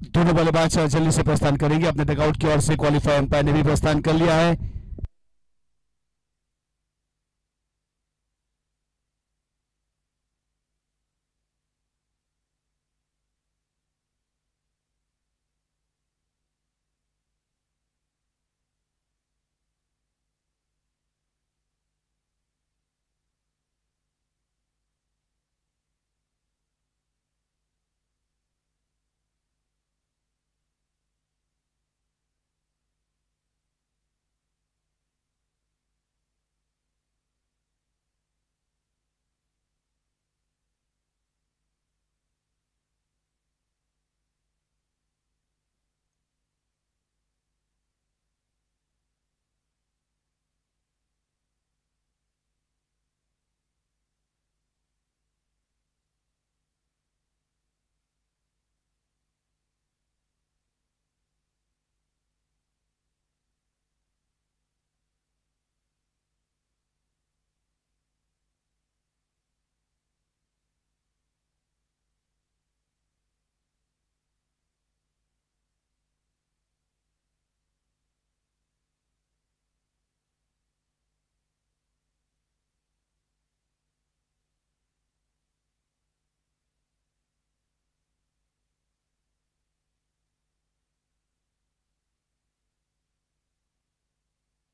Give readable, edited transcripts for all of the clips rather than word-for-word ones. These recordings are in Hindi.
दोनों बल्लेबाज जल्दी से प्रस्थान करेंगे अपने डगआउट की ओर से। क्वालिफाई अंपायर ने भी प्रस्थान कर लिया है।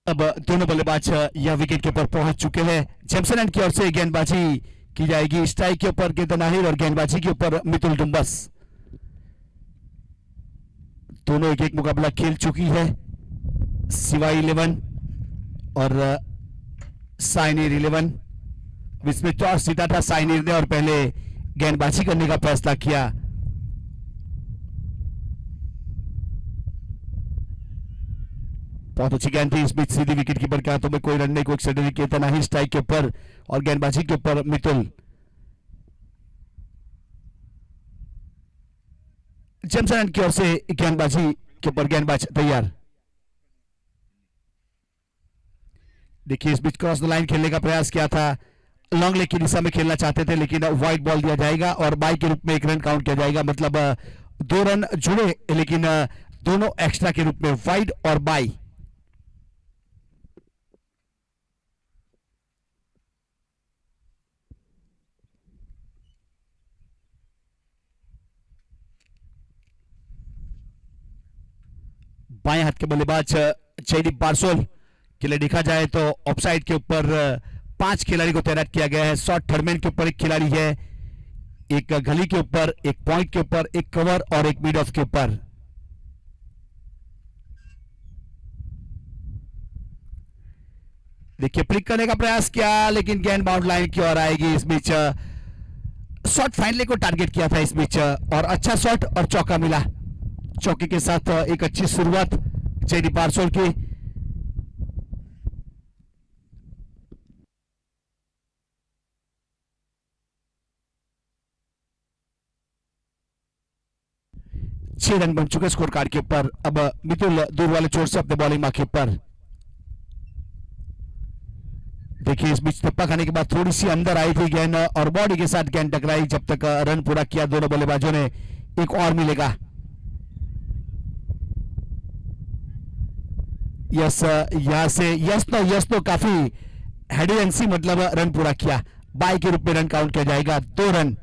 अब दोनों बल्लेबाज यह विकेट के ऊपर पहुंच चुके हैं। जेम्सन की ओर से गेंदबाजी की जाएगी। स्ट्राइक के ऊपर गेंद नाहिर और गेंदबाजी के ऊपर मितुल डुम्बस। दोनों एक एक मुकाबला खेल चुकी है। सिवाई 11 और साइनिर 11। इसमें टॉस जीता था साइनिर ने और पहले गेंदबाजी करने का फैसला किया। बहुत अच्छी गेंद थी। इस बीच सीधी विकेट कीपर के हाथों में कोई रन नहीं, कोई सर्टिफिकेट था नहीं। स्ट्राइक के ऊपर और गेंदबाजी के ऊपर मितुल। जेम्सन की ओर से गेंदबाजी के ऊपर गेंदबाज तैयार। देखिए इस बीच क्रॉस द लाइन खेलने का प्रयास किया था। लॉन्ग लेग की दिशा में खेलना चाहते थे लेकिन वाइड बॉल दिया जाएगा और बाई के रूप में एक रन काउंट किया जाएगा। मतलब 2 रन जुड़े लेकिन दोनों एक्स्ट्रा के रूप में वाइड और बाई। बाएं हाथ के बल्लेबाज जयदीप बारसोल के लिए देखा जाए तो ऑफसाइड के ऊपर 5 खिलाड़ी को तैनात किया गया है। शॉर्ट थर्डमैन के ऊपर एक खिलाड़ी है, एक गली के ऊपर, एक पॉइंट के ऊपर, एक कवर और एक मिड ऑफ के ऊपर। देखिए फ्लिक करने का प्रयास किया लेकिन गेंद बाउंड लाइन की ओर आएगी। इस बीच शॉट फाइनली को टारगेट किया था इस बीच और अच्छा शॉट और चौका मिला। चौके के साथ एक अच्छी शुरुआत जयदीप बारसोल की। छह रन बन चुके स्कोर कार्ड के ऊपर। अब मितुल दूर वाले चोट से अपने बॉलिंग मार्के पर। देखिए इस बीच टप्पा खाने के बाद थोड़ी सी अंदर आई थी गेंद और बॉडी के साथ गेंद टकराई। जब तक रन पूरा किया दोनों बल्लेबाजों ने, एक और मिलेगा। यस यहां से यस तो काफी हेडियंसी, मतलब रन पूरा किया। बाई के रूप में रन काउंट किया जाएगा। 2 रन,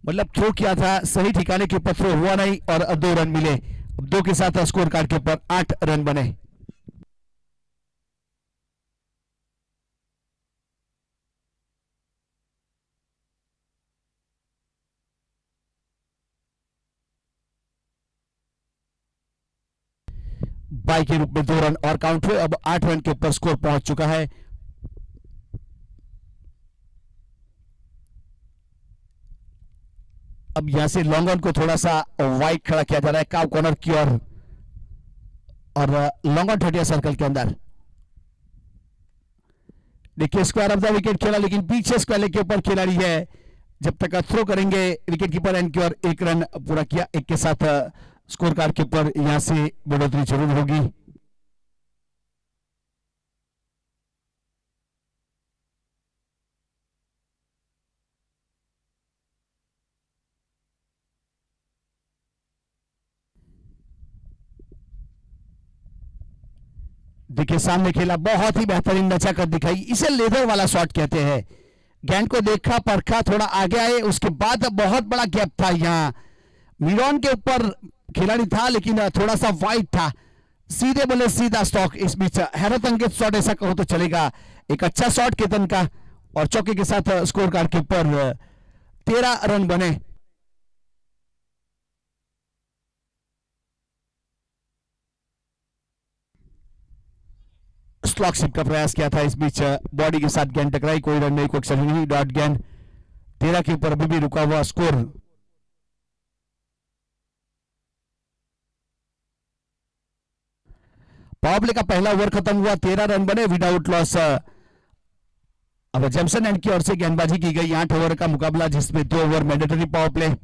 मतलब थ्रो किया था सही ठिकाने के ऊपर, थ्रो हुआ नहीं और 2 रन मिले। 2 के साथ स्कोर कार्ड के ऊपर 8 रन बने। बाई के रूप में 2 रन और काउंट हुए। अब 8 रन के ऊपर स्कोर पहुंच चुका है। अब यहां से लॉन्ग ऑन को थोड़ा सा वाइड खड़ा किया जा रहा है काउ कॉर्नर की ओर और लॉन्ग ऑन 30 सर्कल के अंदर। देखिए स्क्वायर ऑफ द विकेट खेला लेकिन पीछे स्क्वायर के ऊपर खिलाड़ी है। जब तक थ्रो करेंगे विकेट कीपर एंड की ओर। 1 रन पूरा किया। 1 के साथ स्कोर कार्ड के ऊपर यहां से बढ़ोतरी जरूर होगी। देखिए सामने खेला, बहुत ही बेहतरीन नचा कर दिखाई, इसे लेदर वाला शॉट कहते हैं। गेंद को देखा परखा, थोड़ा आगे आए, उसके बाद बहुत बड़ा गैप था यहाँ, मिरॉन के ऊपर खिलाड़ी था लेकिन थोड़ा सा वाइड था, सीधे बोले सीधा स्टॉक। इस बीच हैरत अंगेज शॉट ऐसा कहो तो चलेगा, एक अच्छा शॉट केतन का, और चौके के साथ स्कोर कार्ड के ऊपर 13 रन बने। स्लॉक शिप का प्रयास किया था, इस बीच बॉडी के साथ गेंद टकराई, कोई रन नहीं, कोई एक्शन नहीं, डॉट गेंद। 13 के ऊपर अभी भी रुका हुआ स्कोर। पावर प्ले का पहला ओवर खत्म हुआ, 13 रन बने विदाउट लॉस। अब जैमसन एंड की ओर से गेंदबाजी की गई 8 ओवर का मुकाबला, जिसमें 2 ओवर मैंडेटरी पावर प्ले।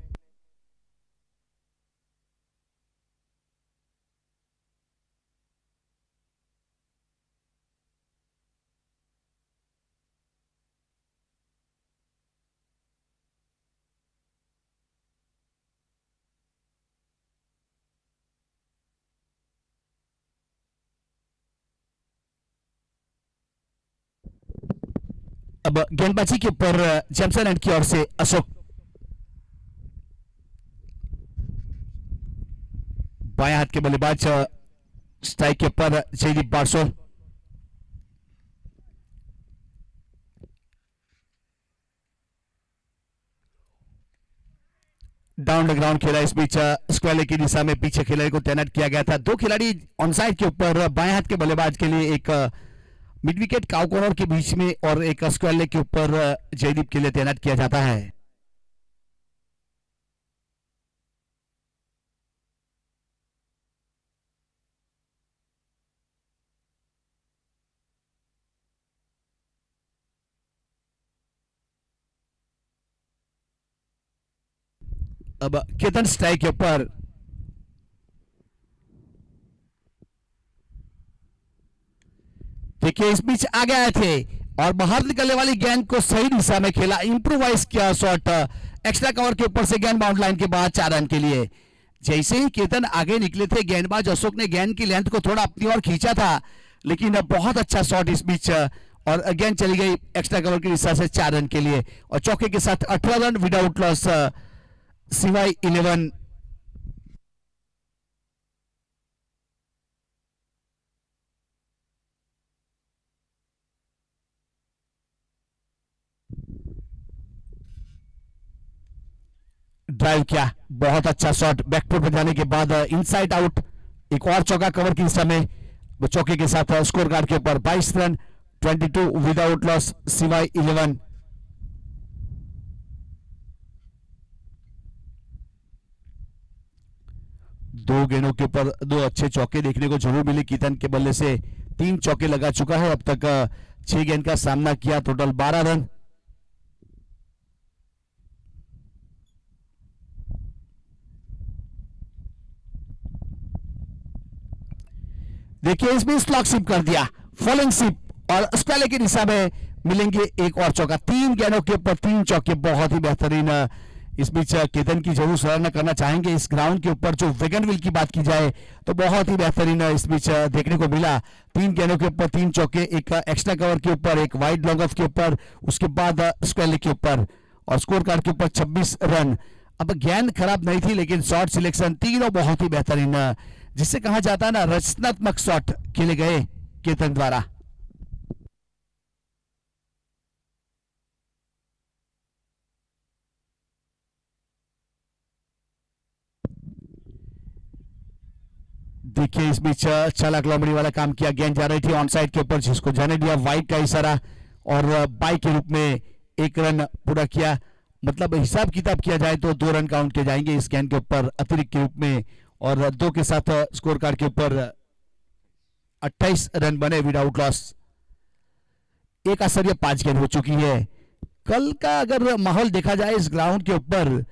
अब गेंदबाजी के ऊपर जैमसन एंड की ओर से अशोक, बाएं हाथ के बल्लेबाज स्ट्राइक के ऊपर जयदीप बारसोल। डाउन द ग्राउंड खेला, इस बीच स्क्वायर की दिशा में पीछे खिलाड़ी को तैनात किया गया था। 2 खिलाड़ी ऑन साइड के ऊपर, बाएं हाथ के बल्लेबाज के लिए एक मिड विकेट काउ कॉर्नर के बीच में और एक स्क्वायर के ऊपर जयदीप के लिए तैनात किया जाता है। अब केतन स्ट्राइक के ऊपर, देखिए इस बीच आगे आए थे और बाहर निकलने वाली गेंद को सही दिशा में खेला, इंप्रोवाइज किया शॉट, एक्स्ट्रा कवर के ऊपर से गेंद बाउंड लाइन के बाद 4 रन के लिए। जैसे ही केतन आगे निकले थे, गेंदबाज अशोक ने गेंद की लेंथ को थोड़ा अपनी ओर खींचा था, लेकिन बहुत अच्छा शॉट इस बीच, और गेंद चली गई एक्स्ट्रा कवर की दिशा से 4 रन के लिए, और चौके के साथ 18 रन विदाउट लॉस, सिवाय 11। ड्राइव किया, बहुत अच्छा शॉट, बैकफुट पर जाने के बाद इनसाइड आउट, एक और चौका कवर की दिशा में, चौके के साथ स्कोर कार्ड के ऊपर 22 रन, 22 विदाउट लॉस, सिवाय 11। दो गेंदों के ऊपर 2 अच्छे चौके देखने को जरूर मिले कीतन के बल्ले से, 3 चौके लगा चुका है अब तक, 6 गेंद का सामना किया, टोटल 12 रन। देखिए इसमें स्लॉक शिप कर दिया, फॉलोइंग शिप, और स्क्वायर की दिशा में मिलेंगे एक और चौका, 3 गेंदों के ऊपर 3 चौके, बहुत ही बेहतरीन। इस बीच केतन की जरूर सराहना करना चाहेंगे, इस ग्राउंड के ऊपर जो वेगनविल की बात की जाए तो बहुत ही बेहतरीन इस बीच देखने को मिला, 3 गेंदों के ऊपर 3 चौके, एक एक्स्ट्रा कवर के ऊपर, एक वाइड लॉन्ग ऑफ के ऊपर, उसके बाद स्क्वायर के ऊपर, और स्कोर कार्ड के ऊपर 26 रन। अब गेंद खराब नहीं थी लेकिन शॉट सिलेक्शन तीनों बहुत ही बेहतरीन, जिसे कहा जाता है ना रचनात्मक शॉट खेले गए केतन द्वारा। देखिए इस बीच चालाक लॉबड़ी वाला काम किया, गेंद जा रही थी ऑन साइड के ऊपर, जिसको जाने दिया वाइड का इशारा, और बाई के रूप में 1 रन पूरा किया। मतलब हिसाब किताब किया जाए तो 2 रन काउंट किए जाएंगे इस गेंद के ऊपर अतिरिक्त के रूप में, और 2 के साथ स्कोर कार्ड के ऊपर 28 रन बने विदाउट लॉस। एक आश्चर्य 5 गेंद हो चुकी है। कल का अगर माहौल देखा जाए इस ग्राउंड के ऊपर,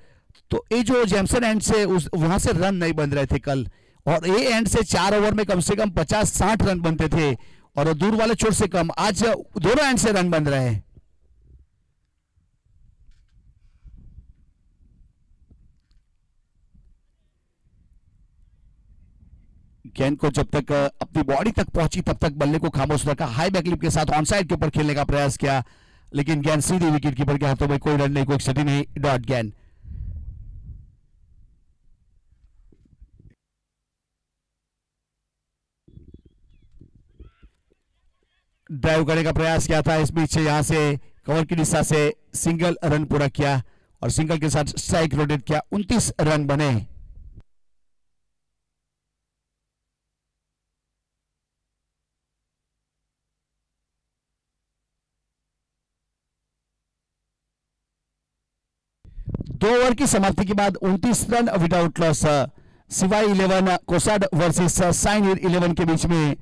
तो ये जो जैमसन एंड से उस वहां से रन नहीं बन रहे थे कल, और ए एंड से 4 ओवर में कम से कम 50-60 रन बनते थे, और दूर वाले छोर से कम, आज दोनों एंड से रन बन रहे हैं। गेंद को जब तक अपनी बॉडी तक पहुंची तब तक बल्ले को खामोश रखा, हाई बैकलिप के साथ ऑन साइड के ऊपर खेलने का प्रयास किया, लेकिन गेंद सीधी विकेट कीपर के हाथों में, कोई रन नहीं, कोई क्षति नहीं, डॉट गेंद। ड्राइव करने का प्रयास किया था, इस बीच यहां से कवर की दिशा से सिंगल रन पूरा किया और सिंगल के साथ स्ट्राइक रोटेट किया, 29 रन बने। दो ओवर की समाप्ति के बाद 29 रन विदाउट लॉस सिवाई 11 कोसाड वर्सेस साइनियर 11 के बीच में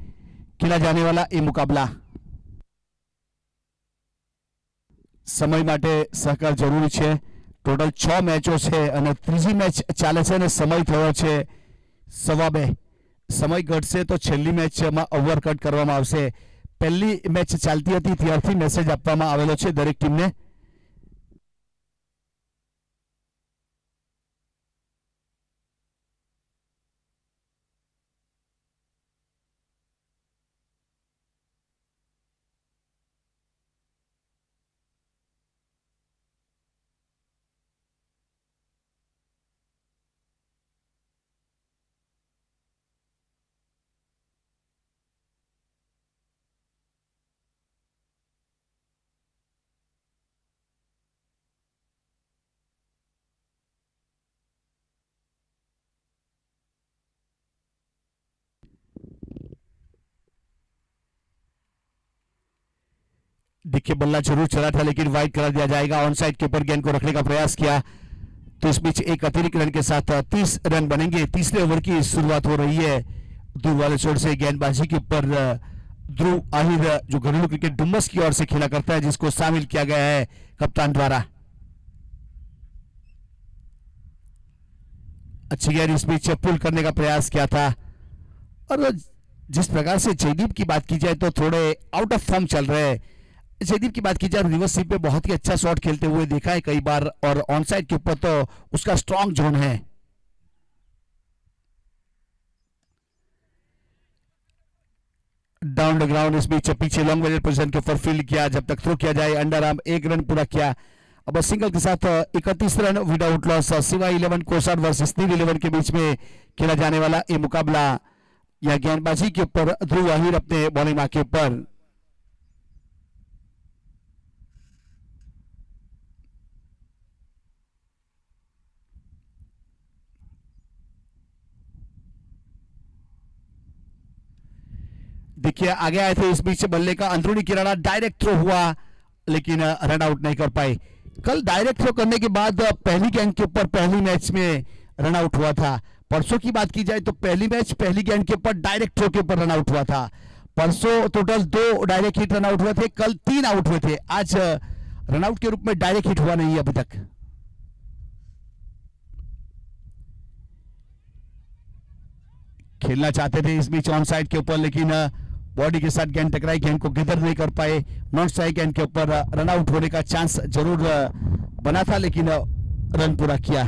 खेला जाने वाला ये मुकाबला। સમય માટે સહકાર જરૂરી છે। ટોટલ 6 મેચો છે અને ત્રીજી મેચ ચાલે છે અને સમય થયો છે 2:15। સમય ઘટશે તો છેલ્લી મેચમાં ઓવર કટ કરવામાં આવશે। પહેલી મેચ ચાલતી હતી ત્યારથી મેસેજ આપવામાં આવેલો છે દરેક ટીમને। देखिए बल्ला जरूर चला था लेकिन वाइड करा दिया जाएगा। ऑन साइड के ऊपर गेंद को रखने का प्रयास किया तो इस बीच एक अतिरिक्त रन के साथ 30 रन बनेंगे। तीसरे ओवर की शुरुआत हो रही है ध्रुव वाले छोर से। गेंदबाजी के ऊपर ध्रुव आहिर जो घरेलू क्रिकेट डुम्मस की ओर से खेला करता है, जिसको शामिल किया गया है कप्तान द्वारा। अच्छी गेंद इस बीच पुल करने का प्रयास किया था और जिस प्रकार से जयदीप की बात की जाए तो थोड़े आउट ऑफ फॉर्म चल रहे हैं। जयदीप की बात की जाए रिवर्स स्वीप पे बहुत ही अच्छा शॉट खेलते हुए देखा है कई बार और ऑन साइड के ऊपर तो उसका स्ट्रॉन्ग जोन है। डाउन द ग्राउंड इस बीच पीछे लॉन्ग वेलेट पोजीशन के ऊपर फील्ड किया, जब तक थ्रो किया जाए अंडर आर्म, एक रन पूरा किया। अब सिंगल के साथ 31 रन विदाउट लॉस सिवाय 11 कोसाड वर्सेस नील 11 के बीच में खेला जाने वाला ये मुकाबला। यह गेंदबाजी के ऊपर ध्रुव आहिर अपने बॉलिंग मार्क के ऊपर। देखिए आगे आए थे, इस बीच बल्ले का अंदरूनी किनारा डायरेक्ट थ्रो हुआ लेकिन रन आउट नहीं कर पाए। कल डायरेक्ट थ्रो करने के बाद पहली गेंद के ऊपर पहली मैच में रन आउट हुआ था। परसों की बात की जाए तो पहली मैच पहली गेंद के ऊपर डायरेक्ट थ्रो के ऊपर रन आउट हुआ था। परसों total 2 direct hit run out हुए थे, कल 3 आउट हुए थे। आज रन आउट के रूप में डायरेक्ट हिट हुआ नहीं है अभी तक। खेलना चाहते थे इस बीच ऑन साइड के ऊपर लेकिन बॉडी के साथ गेंद टकराई, गेंद को गिदर नहीं कर पाए। नॉन स्ट्राइक गेंद के ऊपर रन आउट होने का चांस जरूर बना था लेकिन रन पूरा किया।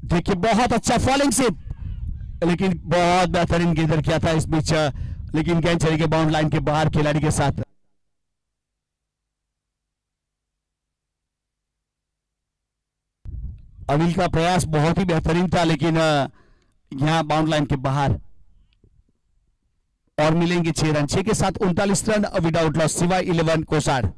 देखिए बहुत अच्छा फॉलिंग सिप लेकिन बहुत बेहतरीन गेंदर किया था इस बीच, लेकिन गेंद चली गई बाउंड लाइन के बाहर खिलाड़ी के साथ। अनिल का प्रयास बहुत ही बेहतरीन था लेकिन यहां बाउंड लाइन के बाहर। और मिलेंगे 6 रन, 6 के साथ 39 रन विदाउट लॉस सिवाय 11 कोसाड।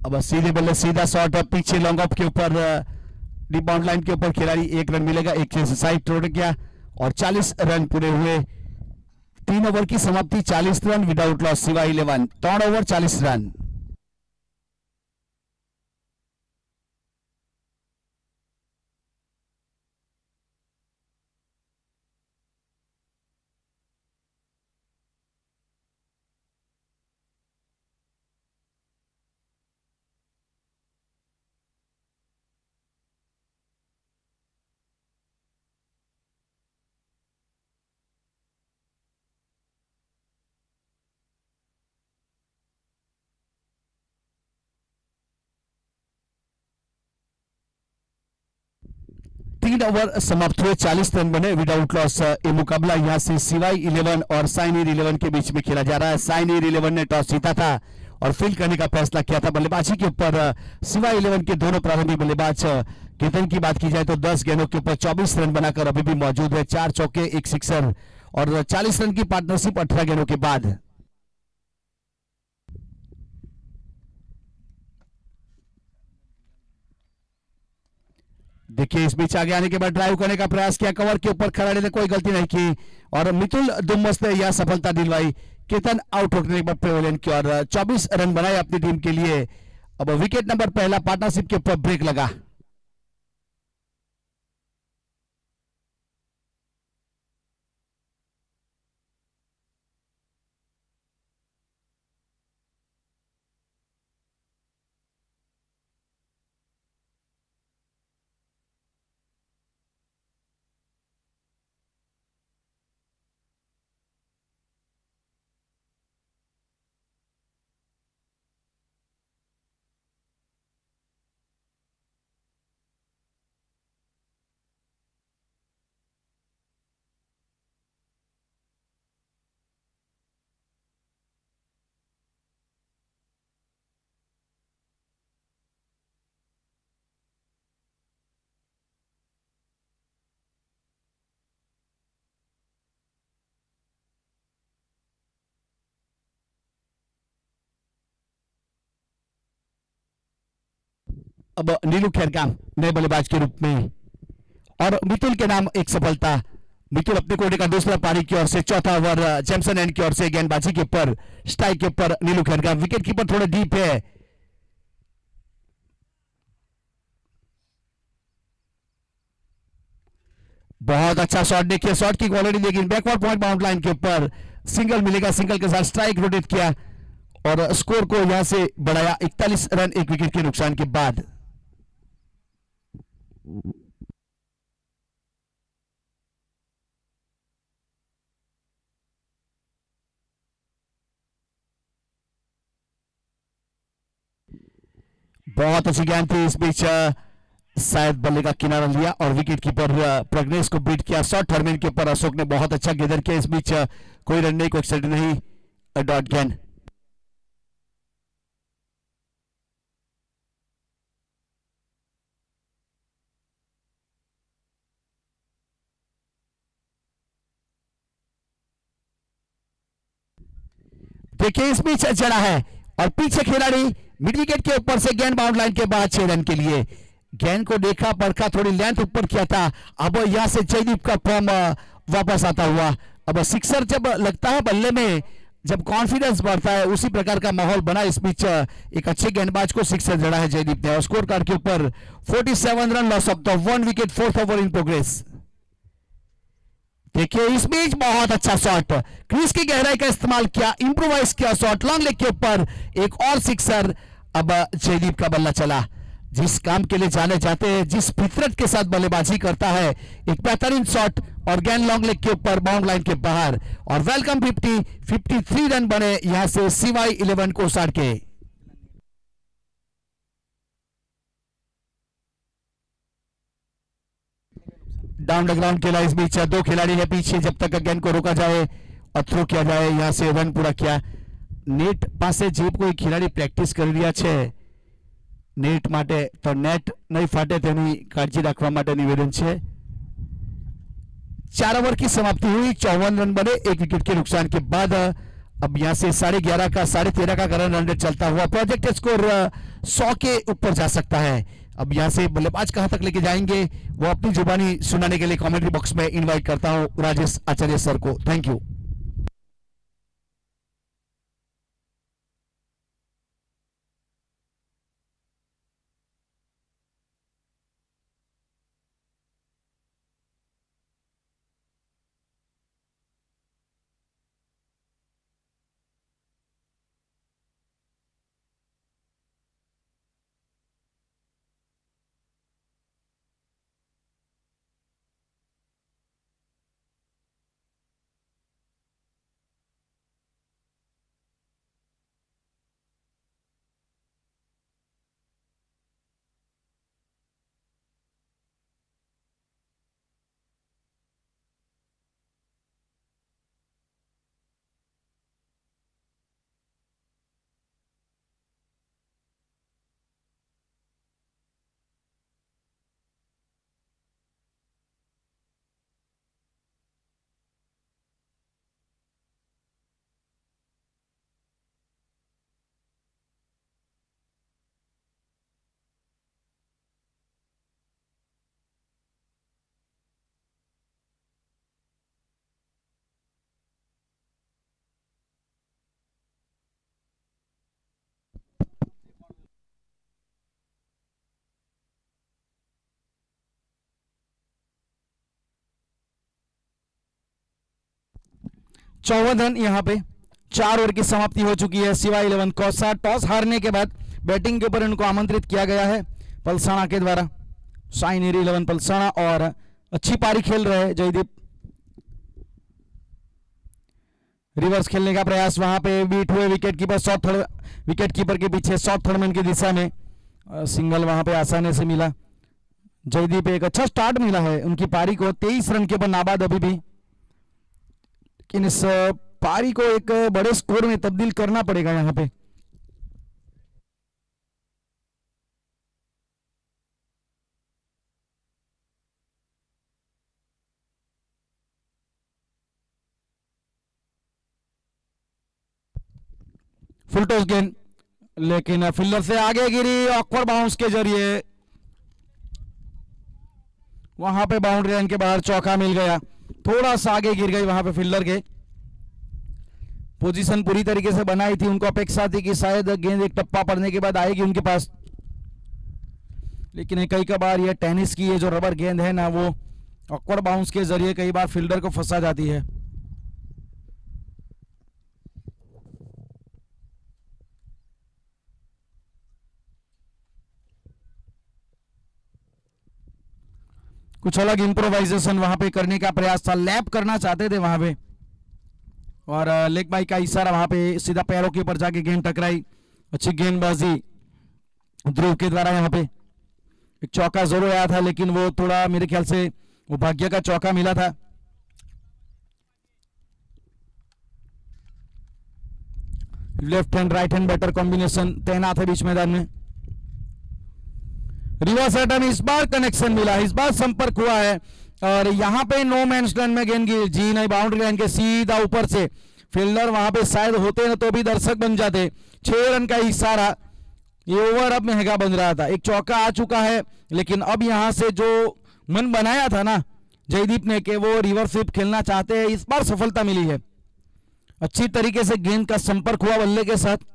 अब सीधे बल्ले सीधा शॉट पीछे लॉन्ग ऑफ के ऊपर डीप बाउंड लाइन के ऊपर खिलाड़ी 1 रन मिलेगा, एक साइड तोड़ गया और 40 रन पूरे हुए। 3 ओवर की समाप्ति 40 रन विदाउट लॉस सिवाय 11, 3 ओवर 40 रन। 3 ओवर समाप्त हुए, 40 रन बने विदाउट लॉस। ये मुकाबला यहाँ से सिवाई 11 और साइनियर 11 के बीच में खेला जा रहा है। साइनियर 11 ने टॉस जीता था और फील्ड करने का फैसला किया था। बल्लेबाजी के ऊपर सिवाई 11 के दोनों प्रारंभिक बल्लेबाज केतन की बात की जाए तो 10 गेंदों के ऊपर 24 रन बनाकर अभी भी मौजूद है। 4 चौके, 1 सिक्सर और 40 रन की पार्टनरशिप 18 गेंदों के बाद। देखिए इस बीच आगे आने के बाद ड्राइव करने का प्रयास किया, कवर के ऊपर खिलाड़ी ने कोई गलती नहीं की और मितुल दुम्मस ने यह सफलता दिलवाई। केतन आउट होने के बाद पेवेलियन की और 24 रन बनाए अपनी टीम के लिए। अब विकेट नंबर पहला, पार्टनरशिप के ऊपर ब्रेक लगा। अब नीलू खेरगाम नए बल्लेबाज के रूप में और मितुल के नाम एक सफलता। मितुल अपने कोटे का दूसरा पारी की ओर से, चौथा ओवर जैमसन एंड की ओर से गेंदबाजी के ऊपर, स्ट्राइक के ऊपर नीलू खेरगाम। विकेट कीपर थोड़ा डीप है। बहुत अच्छा शॉट, देखिए शॉट की क्वालिटी देखिए, बैकवर्ड पॉइंट बाउंड लाइन के ऊपर सिंगल मिलेगा, सिंगल के साथ स्ट्राइक रोटेट किया और स्कोर को यहां से बढ़ाया 41 रन 1 विकेट के नुकसान के बाद। बहुत अच्छी गेंद थी, इस बीच शायद बल्ले का किनारा लिया और विकेट कीपर प्रज्ञेश को बीट किया। शॉर्ट टर्मिन के ऊपर अशोक ने बहुत अच्छा गेंदर किया। इस बीच कोई रन नहीं, कोई एक्सीडेंट नहीं, डॉट गेंद। देखिए इस बीच चढ़ा है और पीछे खिलाड़ी मिड विकेट के ऊपर से गेंद बाउंड लाइन के बाद 6 रन के लिए। गेंद को देखा, परखा, थोड़ी लेंथ ऊपर किया था। अब यहां से जयदीप का फॉर्म वापस आता हुआ। अब सिक्सर जब लगता है बल्ले में, जब कॉन्फिडेंस बढ़ता है, उसी प्रकार का माहौल बना। इस बीच एक अच्छे गेंदबाज को सिक्सर जड़ा है जयदीप ने और स्कोर कार्ड के ऊपर 47 run, loss of the 1 wicket, 4th over in progress. देखिए इस बीच बहुत अच्छा शॉट, क्रीज की गहराई का इस्तेमाल किया, इंप्रोवाइज किया शॉट, लॉन्ग लेग के ऊपर एक और सिक्सर। अब जयदीप का बल्ला चला। जिस काम के लिए जाने जाते हैं, जिस फितरत के साथ बल्लेबाजी करता है, एक बेहतरीन शॉट और गेंद लॉन्ग लेग के ऊपर बाउंड लाइन के बाहर और वेलकम 53 रन बने यहां से सिवाई 11 को साड़ के। डाउन द ग्राउंड खेला, इस बीच 2 खिलाड़ी है पीछे, जब तक गेंद को रोका जाए और थ्रो किया जाए। यहां से रन पूरा किया। नेट पासे જે કોઈ ખેલાડી પ્રેક્ટિસ કરી રહ્યા છે નેટ માટે, તો નેટ નહીં ફાટે તેની કાળજી રાખવા માટે નિવેદન છે। 4 ओवर की समाप्ति हुई, 54 रन बने 1 विकेट के नुकसान के बाद। अब यहां से 11.5 का 13.5 का करंट रन रेट चलता हुआ प्रोजेक्टेड स्कोर 100 के ऊपर जा सकता है। अब यहां से बल्लेबाज कहां तक लेके जाएंगे वो अपनी जुबानी सुनाने के लिए कमेंट्री बॉक्स में इनवाइट करता हूं राजेश आचार्य सर को। Thank you. 54 रन यहाँ पे 4 ओवर की समाप्ति हो चुकी है। शिवा 11 कौसा टॉस हारने के बाद बैटिंग के ऊपर इनको आमंत्रित किया गया है पलसाना के द्वारा। शाइनियर 11 पलसाना और अच्छी पारी खेल रहे हैं जयदीप। रिवर्स खेलने का प्रयास, वहां पे बीट हुए wicket keeper, short third wicket keeper के पीछे शॉर्ट थर्डमैन की दिशा में सिंगल वहां पे आसानी से मिला। जयदीप एक अच्छा स्टार्ट मिला है उनकी पारी को, 23 रन के ऊपर नाबाद अभी भी, लेकिन इस पारी को एक बड़े स्कोर में तब्दील करना पड़ेगा यहां पे। फुल टॉस गेंद, लेकिन फील्डर से आगे गिरी, ऑकवर्ड बाउंस के जरिए वहां पे बाउंड्री लाइन के बाहर चौका मिल गया। थोड़ा सा आगे गिर गई वहां पे फील्डर के। पोजीशन पूरी तरीके से बनाई थी, उनको अपेक्षा थी कि शायद गेंद एक टप्पा पड़ने के बाद आएगी उनके पास, लेकिन कई बार ये टेनिस की ये जो रबर गेंद है ना, वो ऑकवर्ड बाउंस के जरिए कई बार फील्डर को फंसा जाती है। कुछ अलग इंप्रोवाइजेशन वहां पे करने का प्रयास था, लैप करना चाहते थे वहां पे, और लेग बाई का इशारा वहां पे सीधा पैरों के ऊपर जाके गेंद टकराई। अच्छी गेंदबाजी ध्रुव के द्वारा। यहाँ पे एक चौका जरूर आया था, लेकिन वो थोड़ा मेरे ख्याल से वो भाग्य का चौका मिला था। Left hand right hand batter combination तैनात है बीच मैदान में। रिवर्स रिटर्न, इस बार कनेक्शन मिला, इस बार संपर्क हुआ है, और यहां पे नो मैंस लैंड में गेंद की जी नहीं, बाउंड्री लाइन के सीधा ऊपर से फील्डर वहां पे शायद होते ना तो भी दर्शक बन जाते। 6 रन का इशारा, ये ओवर अब महंगा बन रहा था। एक चौका आ चुका है, लेकिन अब यहां से जो मन बनाया था ना जयदीप ने कि वो रिवर्स स्वीप खेलना चाहते हैं, इस बार सफलता मिली है। अच्छी तरीके से गेंद का संपर्क हुआ बल्ले के साथ।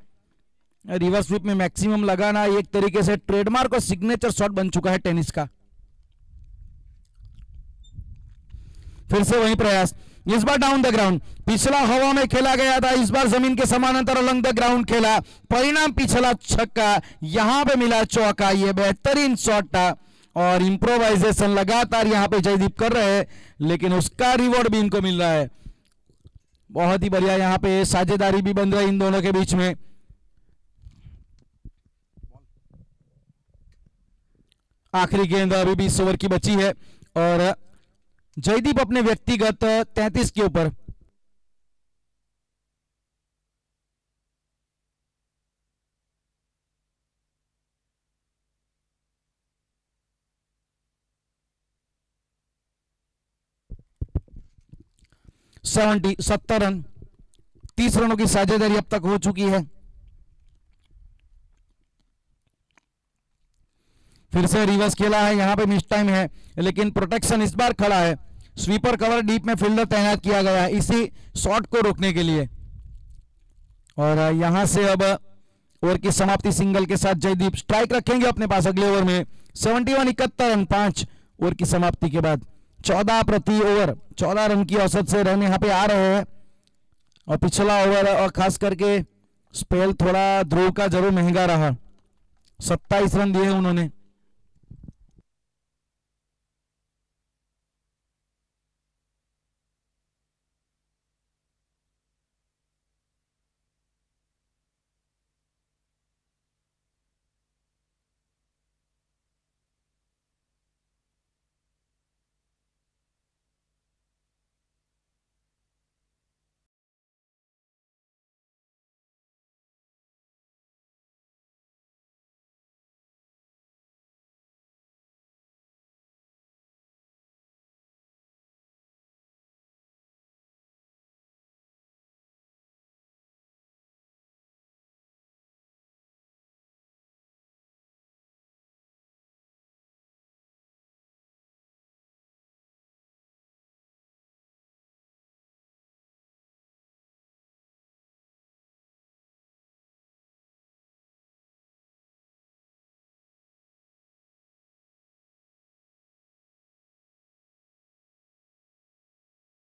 रिवर्स स्वीप में मैक्सिमम लगाना एक तरीके से ट्रेडमार्क और सिग्नेचर शॉट बन चुका है टेनिस का। फिर से वही प्रयास, इस बार डाउन द ग्राउंड, पिछला हवा में खेला गया था, इस बार जमीन के समानांतर अलंग द ग्राउंड खेला, परिणाम पिछला छक्का, यहां पे मिला चौका। ये बेहतरीन शॉट था, और इंप्रोवाइजेशन लगातार यहां पे जयदीप कर रहे हैं, लेकिन उसका रिवॉर्ड भी इनको मिल रहा है। बहुत ही बढ़िया यहां पे साझेदारी भी बन रही इन दोनों के बीच में। आखिरी गेंद अभी भी 20 ओवर की बची है, और जयदीप अपने व्यक्तिगत 33 के ऊपर। सेवेंटी 70 रन, 30 रनों की साझेदारी अब तक हो चुकी है। फिर से रिवर्स खेला है, यहां पे मिस टाइम है, लेकिन प्रोटेक्शन इस बार खड़ा है। स्वीपर कवर डीप में फील्डर तैनात किया गया है इसी शॉट को रोकने के लिए, और यहां से अब ओवर की समाप्ति सिंगल के साथ जयदीप स्ट्राइक रखेंगे अपने पास अगले ओवर में। 71 71 रन 5 ओवर की समाप्ति के बाद 14 प्रति ओवर, 14 रन की औसत से रन यहां पे आ रहे हैं। और पिछला ओवर और खास करके स्पेल थोड़ा ध्रुव का जरूर महंगा रहा, 27 रन दिए उन्होंने।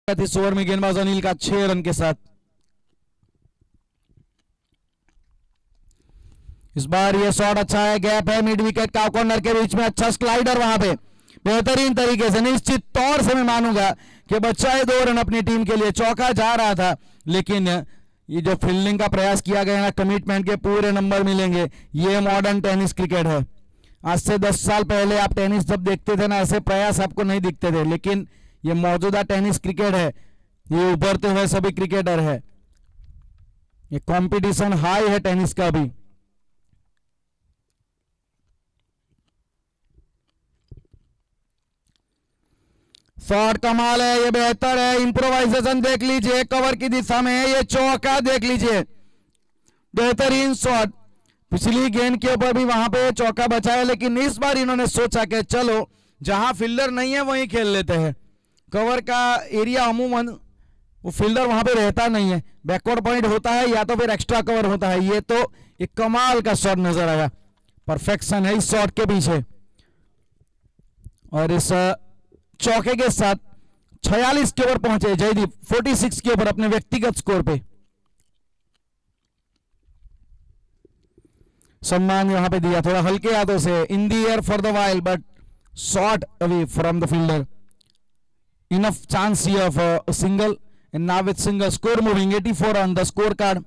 इस ओवर में गेंदबाज अनिल का 6 रन के साथ। इस बार ये शॉट अच्छा है, गैप है मिड विकेट का, कॉर्नर के बीच में अच्छा स्लाइडर, वहां पे बेहतरीन तरीके से, निश्चित तौर से मैं मानूंगा कि बचाए 2 रन अपनी टीम के लिए। चौका जा रहा था, लेकिन ये जो फील्डिंग का प्रयास किया गया ना, कमिटमेंट के पूरे नंबर मिलेंगे। ये मॉडर्न टेनिस क्रिकेट है। आज से 10 साल पहले आप टेनिस जब देखते थे ना, ऐसे प्रयास आपको नहीं दिखते थे, लेकिन ये मौजूदा टेनिस क्रिकेट है, ये उभरते हुए सभी क्रिकेटर है। ये कंपटीशन हाई है टेनिस का भी। शॉट कमाल है, ये बेहतर है, इंप्रोवाइजेशन देख लीजिए, कवर की दिशा में है, ये चौका देख लीजिए, बेहतरीन शॉट। पिछली गेंद के ऊपर भी वहां पे चौका बचाया, लेकिन इस बार इन्होंने सोचा कि चलो जहां फील्डर नहीं है वहीं खेल लेते हैं। कवर का एरिया अमूमन वो फील्डर वहां पे रहता नहीं है, बैकवर्ड पॉइंट होता है या तो फिर एक्स्ट्रा कवर होता है। ये तो एक कमाल का शॉट नजर आया, परफेक्शन है इस शॉट के पीछे। और इस चौके के साथ 46 के ओवर पहुंचे जयदीप, 46 के ऊपर अपने व्यक्तिगत स्कोर पे। सम्मान यहां पे दिया थोड़ा हल्के हाथों से, in the air for the while but shot away from the fielder. Enough chance here for a single and now with single score moving 84 on the score card.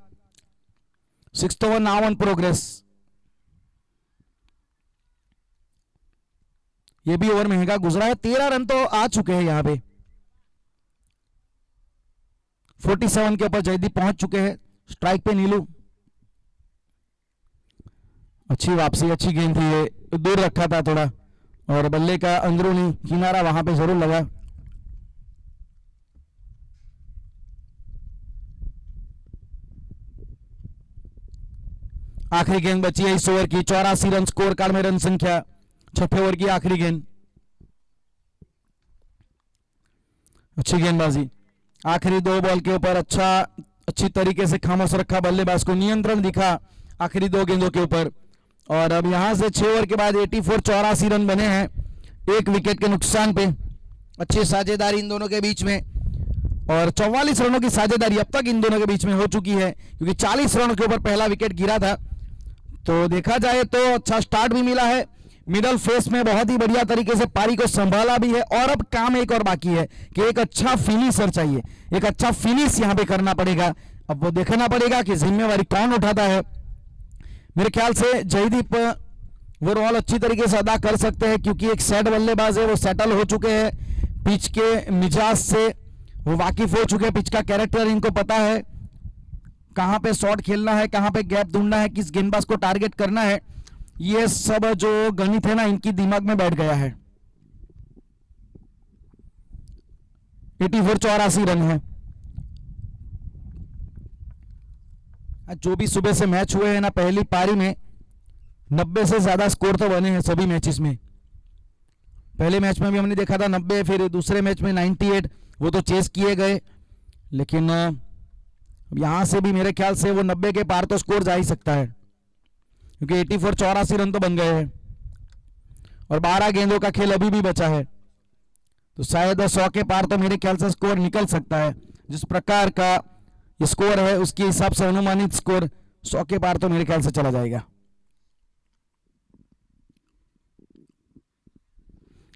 6th over now on progress. ये भी ओवर महंगा गुजरा है, 13 रन तो आ चुके हैं यहां पे। 47 के ऊपर जयदीप पहुंच चुके हैं। स्ट्राइक पे नीलू, अच्छी वापसी, अच्छी गेंद थी, ये दूर रखा था थोड़ा, और बल्ले का अंदरूनी किनारा वहां पे जरूर लगा। आखिरी गेंद बची है इस ओवर की, 84 रन स्कोर कार्ड में रन संख्या, 6ठे ओवर की आखिरी गेंद। अच्छी गेंदबाजी, आखिरी 2 बॉल के ऊपर अच्छी तरीके से खामोश रखा बल्लेबाज को, नियंत्रण दिखा आखिरी 2 गेंदों के ऊपर। और अब यहां से 6 ओवर के बाद 84 84 रन बने हैं, 1 विकेट के नुकसान पे। अच्छी साझेदारी इन दोनों के बीच में, और 44 रनों की साझेदारी अब तक इन दोनों के बीच में हो चुकी है, क्योंकि 40 रनों के ऊपर पहला विकेट गिरा था। तो देखा जाए तो अच्छा स्टार्ट भी मिला है, मिडल फेस में बहुत ही बढ़िया तरीके से पारी को संभाला भी है। और अब काम एक और बाकी है कि एक अच्छा फिनिशर चाहिए, एक अच्छा फिनिश यहां पे करना पड़ेगा। अब वो देखना पड़ेगा कि जिम्मेवारी कौन उठाता है। मेरे ख्याल से जयदीप वो रोल अच्छी तरीके से अदा कर सकते हैं, क्योंकि एक सेट बल्लेबाज है, वो सेटल हो चुके हैं पिच के मिजाज से, वो वाकिफ हो चुके हैं, पिच का कैरेक्टर इनको पता है, कहां पे शॉट खेलना है, कहां पे गैप ढूंढना है, किस गेंदबाज को टारगेट करना है। ये सब जो गणित है ना, इनकी दिमाग में बैठ गया है। 84 84 रन है। जो भी सुबह से मैच हुए हैं ना, पहली पारी में 90 से ज्यादा स्कोर तो बने हैं सभी मैचेस में। पहले मैच में भी हमने देखा था 90, फिर दूसरे मैच में 98, वो तो चेस किए गए, लेकिन यहां से भी मेरे ख्याल से वो 90 के पार तो स्कोर जा ही सकता है, क्योंकि 84 84 रन तो बन गए हैं, और 12 गेंदों का खेल अभी भी बचा है, तो शायद 100 के पार तो मेरे ख्याल से स्कोर निकल सकता है। जिस प्रकार का स्कोर है उसके हिसाब से अनुमानित स्कोर 100 के पार तो मेरे ख्याल से चला जाएगा।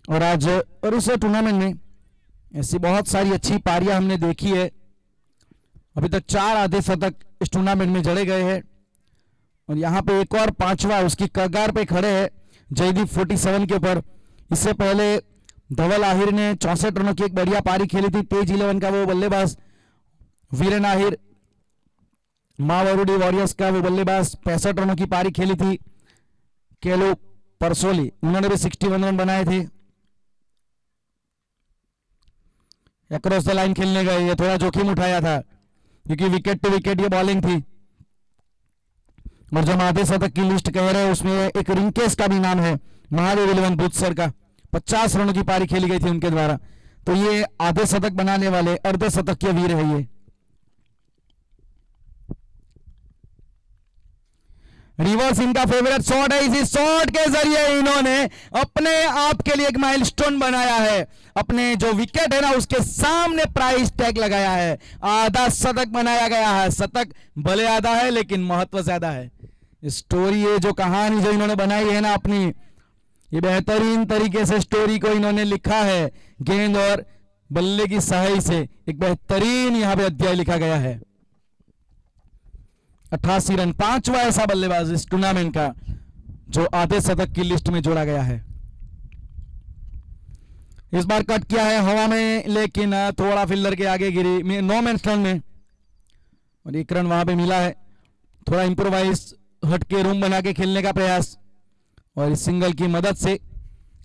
और आज और इस टूर्नामेंट में ऐसी बहुत सारी अच्छी पारियां हमने देखी है। अभी तक 4 आधे शतक इस टूर्नामेंट में जड़े गए हैं, और यहां पे एक और 5वां उसकी कगार पे खड़े हैं जयदीप 47 के ऊपर। इससे पहले धवल आहिर ने 64 रनों की एक बढ़िया पारी खेली थी, तेज 11 का वो बल्लेबाज वीरेन आहिर, मावरुडी वॉरियर्स का वो बल्लेबाज 65 रनों की पारी खेली थी। केलो परसोली, उन्होंने भी 61 रन बनाए थे। अक्रॉस द लाइन खेलने गए, ये थोड़ा जोखिम उठाया था, क्योंकि विकेट टू विकेट ये बॉलिंग थी। और जो आधे शतक की लिस्ट कह रहे हैं उसमें एक रिंकेश का भी नाम है, महादेव 11 बुत्सर का, 50 रनों की पारी खेली गई थी उनके द्वारा। तो ये आधे शतक बनाने वाले अर्ध शतक के वीर है ये। रिवर्स इनका फेवरेट शॉट है। इसी शॉट के जरिए इन्होंने अपने आप के लिए एक माइलस्टोन बनाया है। अपने जो विकेट है ना उसके सामने प्राइस टैग लगाया है। आधा शतक बनाया गया है। शतक भले आधा है लेकिन महत्व ज्यादा है। स्टोरी ये जो कहानी जो इन्होंने बनाई है ना अपनी, ये बेहतरीन तरीके से स्टोरी को इन्होंने लिखा है। गेंद और बल्ले की सहाय से एक बेहतरीन यहां पे अध्याय लिखा गया है। 88 रन, पांचवा ऐसा बल्लेबाज इस टूर्नामेंट का जो आधे शतक की लिस्ट में जोड़ा गया है। इस बार कट किया है हवा में, लेकिन थोड़ा फील्डर के आगे गिरी। नो मैंस लैंड में और एक रन वहां पे मिला है। थोड़ा इंप्रोवाइज हटके रूम बना के खेलने का प्रयास और इस सिंगल की मदद से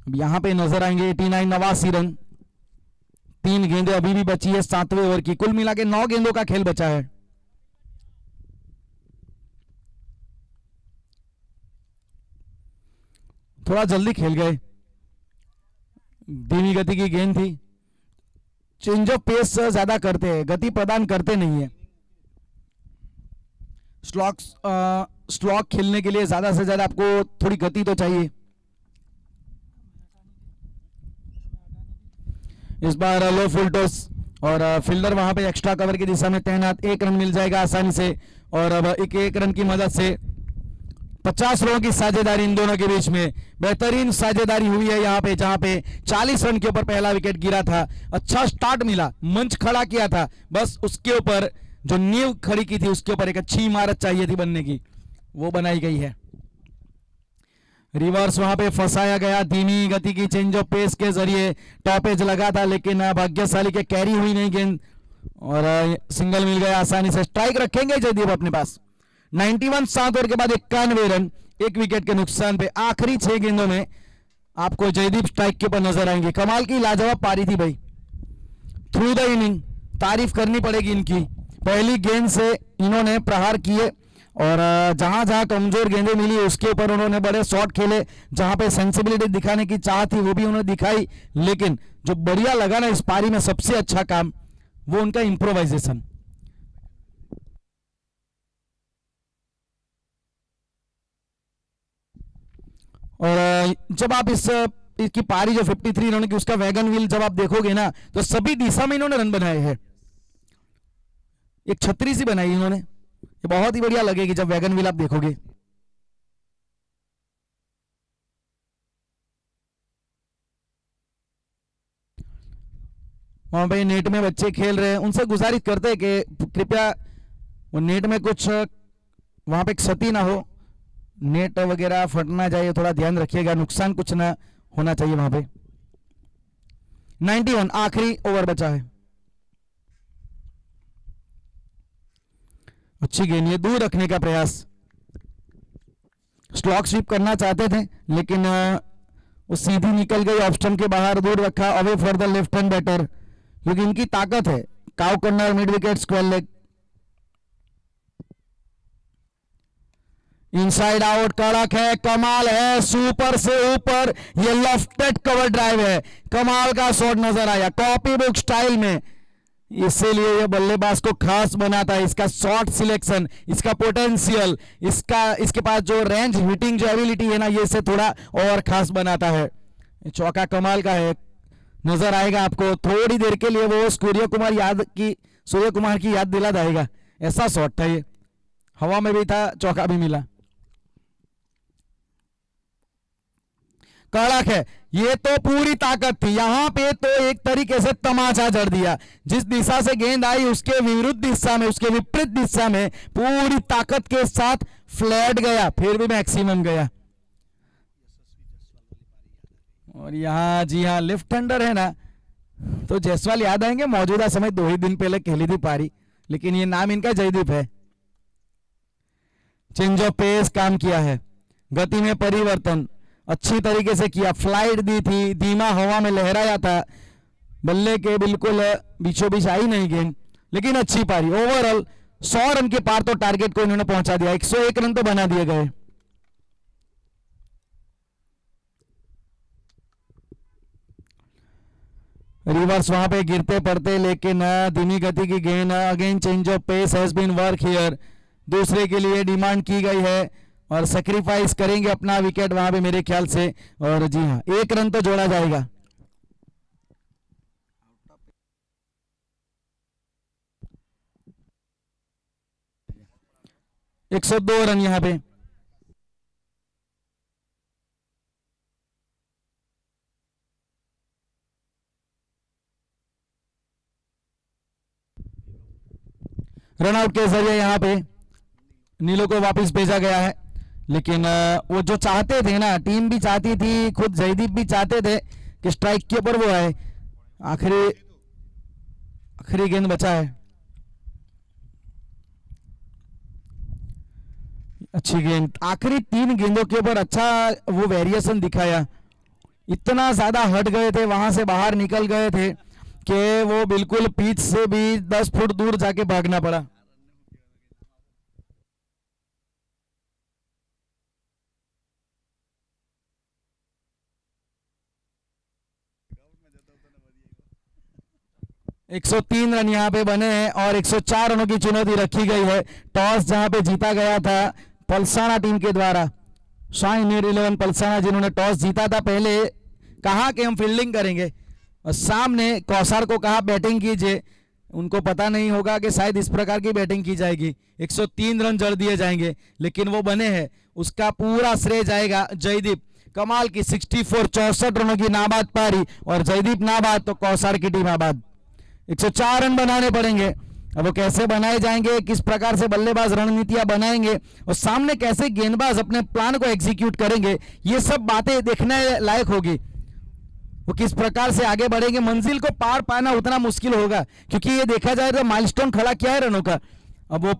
अब यहां पे नजर आएंगे 89, 89 रन। 3 गेंदें अभी भी बची है 7वें ओवर की। कुल मिला के 9 गेंदों का खेल बचा है। थोड़ा जल्दी खेल गए, धीमी गति की गेंद थी। चेंज ऑफ पेस ज्यादा करते हैं, गति प्रदान करते नहीं है। स्लॉक खेलने के लिए ज्यादा से ज्यादा आपको थोड़ी गति तो चाहिए। इस बार लो फुल टॉस और फील्डर वहां पे एक्स्ट्रा कवर की दिशा में तैनात। 1 रन मिल जाएगा आसानी से और अब एक रन की मदद से 50 रनों की साझेदारी इन दोनों के बीच में। बेहतरीन साझेदारी हुई है यहां पे, जहां पे 40 रन के ऊपर पहला विकेट गिरा था। अच्छा स्टार्ट मिला, मंच खड़ा किया था, बस उसके ऊपर जो नींव खड़ी की थी उसके ऊपर एक अच्छी इमारत चाहिए थी बनने की, वो बनाई गई है। रिवर्स वहां पे फंसाया गया, धीमी गति की चेंज ऑफ पेस के जरिए टॉप एज लगा था, लेकिन भाग्यशाली के कैरी हुई नहीं गेंद और सिंगल मिल गया आसानी से। स्ट्राइक रखेंगे जयदीप अपने पास। 91 7 ओवर के बाद 91 रन, 1 विकेट के नुकसान पे। आखिरी 6 गेंदों में आपको जयदीप स्ट्राइक के ऊपर नजर आएंगे। कमाल की लाजवाब पारी थी भाई, थ्रू द इनिंग। तारीफ करनी पड़ेगी इनकी। पहली गेंद से इन्होंने प्रहार किए और जहां जहां कमजोर गेंदें मिली उसके ऊपर उन्होंने बड़े शॉट खेले। जहां पे सेंसिबिलिटी दिखाने की चाह थी वो भी उन्होंने दिखाई, लेकिन जो बढ़िया लगा ना इस पारी में सबसे अच्छा काम वो उनका इंप्रोवाइजेशन। और जब आप इसकी पारी जो 53 इन्होंने की उसका वैगन व्हील जब आप देखोगे ना तो सभी दिशा में इन्होंने रन बनाए हैं। एक छतरी सी बनाई इन्होंने, ये बहुत ही बढ़िया लगेगी जब वैगन व्हील आप देखोगे। वहां पे नेट में बच्चे खेल रहे हैं, उनसे गुजारिश करते हैं कि कृपया वो नेट में कुछ वहां पे क्षति ना हो, नेट वगैरह फटना चाहिए, थोड़ा ध्यान रखिएगा, नुकसान कुछ ना होना चाहिए वहां पे। 91 आखिरी ओवर बचा है। अच्छी गेंद, ये दूर रखने का प्रयास। स्लॉक स्वीप करना चाहते थे लेकिन वो सीधी निकल गई, ऑफ स्टंप के बाहर, दूर रखा, away for the left hand batter, क्योंकि इनकी ताकत है। Cow corner, mid wicket, square leg. Inside out, कड़क है, कमाल है, सुपर से ऊपर, ये लेफ्टेड कवर ड्राइव है। कमाल का शॉट नजर आया, कॉपी बुक स्टाइल में। इसीलिए ये बल्लेबाज को खास बनाता है, इसका शॉट सिलेक्शन, इसका पोटेंशियल, इसके पास जो रेंज हिटिंग जो एबिलिटी है ना, ये इसे थोड़ा और खास बनाता है। चौका कमाल का है, नजर आएगा आपको थोड़ी देर के लिए, वो सूर्य कुमार की याद दिला देगा। ऐसा शॉट था ये, हवा में भी था, चौका भी मिला। कड़क है, ये तो पूरी ताकत थी। यहां पे तो एक तरीके से तमाचा जड़ दिया, जिस दिशा से गेंद आई उसके विरुद्ध दिशा में, उसके विपरीत दिशा में पूरी ताकत के साथ फ्लैट गया, फिर भी मैक्सिमम गया। और यहां जी हाँ, लेफ्ट हैंडर है ना तो जायसवाल याद आएंगे। मौजूदा समय 2 ही दिन पहले खेली थी पारी, लेकिन ये नाम इनका जयदीप है। चेंज ऑफ पेस काम किया है, गति में परिवर्तन अच्छी तरीके से किया, फ्लाइट दी थी, धीमा हवा में लहराया था, बल्ले के बिल्कुल बीचों बीच आई नहीं गेंद, लेकिन अच्छी पारी। ओवरऑल 100 रन के पार तो टारगेट को इन्होंने पहुंचा दिया, 101 रन तो बना दिए गए। रिवर्स वहां पे गिरते पड़ते, लेकिन धीमी गति की गेंद। Again change of pace has been work here, दूसरे के लिए डिमांड की गई है। और सेक्रीफाइस करेंगे अपना विकेट वहां पे मेरे ख्याल से। और जी हाँ, 1 रन तो जोड़ा जाएगा। 102 रन यहाँ पे। रन आउट के जरिए यहाँ पे नीलो को वापस भेजा गया है। लेकिन वो जो चाहते थे ना, टीम भी चाहती थी, खुद जयदीप भी चाहते थे कि स्ट्राइक के ऊपर वो आए। आखिरी आखिरी गेंद बचा है। अच्छी गेंद, आखिरी 3 गेंदों के ऊपर अच्छा वो वेरिएशन दिखाया। इतना ज्यादा हट गए थे, वहां से बाहर निकल गए थे कि वो बिल्कुल पिच से भी 10 फुट दूर जाके भागना पड़ा। एक 103 रन यहाँ पे बने हैं और 104 रनों की चुनौती रखी गई है। टॉस जहां पे जीता गया था पलसाना टीम के द्वारा, शाइनियर 11 पलसाना, जिन्होंने टॉस जीता था, पहले कहा कि हम फील्डिंग करेंगे और सामने कौसार को कहा बैटिंग कीजिए। उनको पता नहीं होगा कि शायद इस प्रकार की बैटिंग की जाएगी। 103 रन जड़ दिए जाएंगे, लेकिन वो बने हैं, उसका पूरा श्रेय जाएगा जयदीप। कमाल की 64 रनों की नाबाद पारी, और जयदीप नाबाद तो कौसार की टीम आबाद। 104 रन बनाने पड़ेंगे। अब वो कैसे बनाए जाएंगे, किस प्रकार से बल्लेबाज रणनीतियां बनाएंगे और सामने कैसे गेंदबाज अपने प्लान को एग्जीक्यूट करेंगे, ये सब बातें देखने लायक होगी। वो किस प्रकार से आगे बढ़ेंगे, मंजिल को पार पाना उतना मुश्किल होगा, क्योंकि ये देखा जाए तो माइलस्टोन खड़ा किया है रनों का। अब वो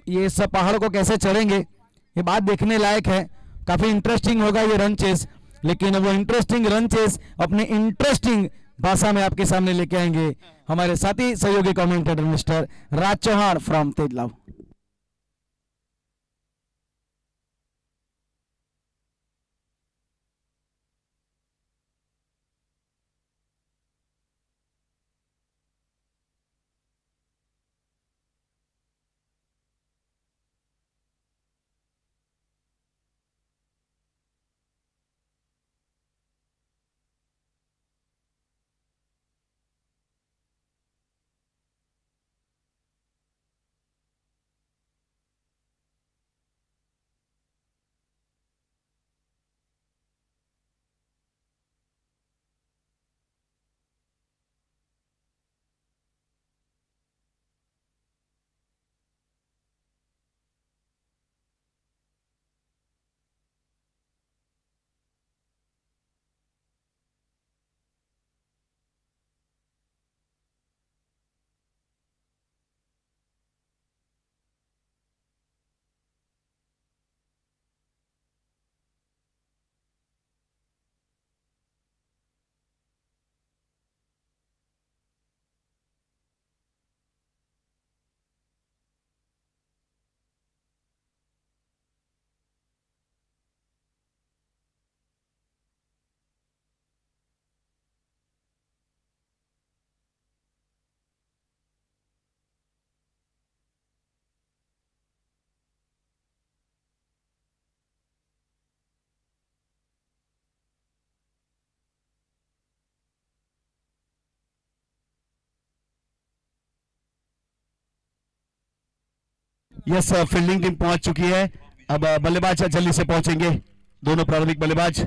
ये सब पहाड़ को कैसे चढ़ेंगे, ये बात देखने लायक है। काफी इंटरेस्टिंग होगा ये रन चेस, लेकिन वो इंटरेस्टिंग रन चेस अपने इंटरेस्टिंग भाषा में आपके सामने लेके आएंगे हमारे साथी सहयोगी commentator mister Raj Chauhan from तेजलाव। यस, फील्डिंग टीम पहुंच चुकी है। अब बल्लेबाज जल्दी से पहुंचेंगे, दोनों प्रारंभिक बल्लेबाज।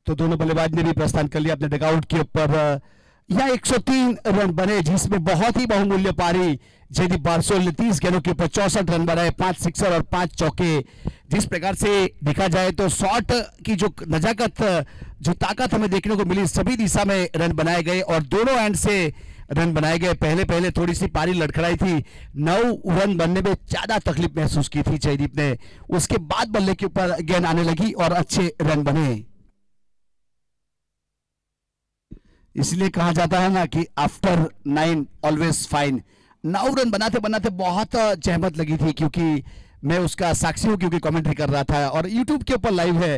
तो दोनों बल्लेबाज ने भी प्रस्थान कर लिया अपने डगआउट के ऊपर। यह 103 रन बने, जिसमें बहुत ही बहुमूल्य पारी जयदीप बारसोल ने 30 गेंदों के ऊपर 64 रन बनाए, 5 सिक्सर और 5 चौके। जिस प्रकार से देखा जाए तो शॉट की जो नजाकत, जो ताकत हमें देखने को मिली, सभी दिशा में रन बनाए गए और दोनों एंड से रन बनाए गए। पहले पहले थोड़ी सी पारी लड़खड़ाई थी, 9 रन बनने में ज्यादा तकलीफ महसूस की थी जयदीप ने। उसके बाद बल्ले के ऊपर गेंद आने लगी और अच्छे रन बने। इसलिए कहा जाता है ना कि आफ्टर 9 ऑलवेज फाइन। 9 रन बनाते बनाते बहुत जहमत लगी थी, क्योंकि मैं उसका साक्षी हूं, क्योंकि कमेंट्री कर रहा था और यूट्यूब के ऊपर लाइव है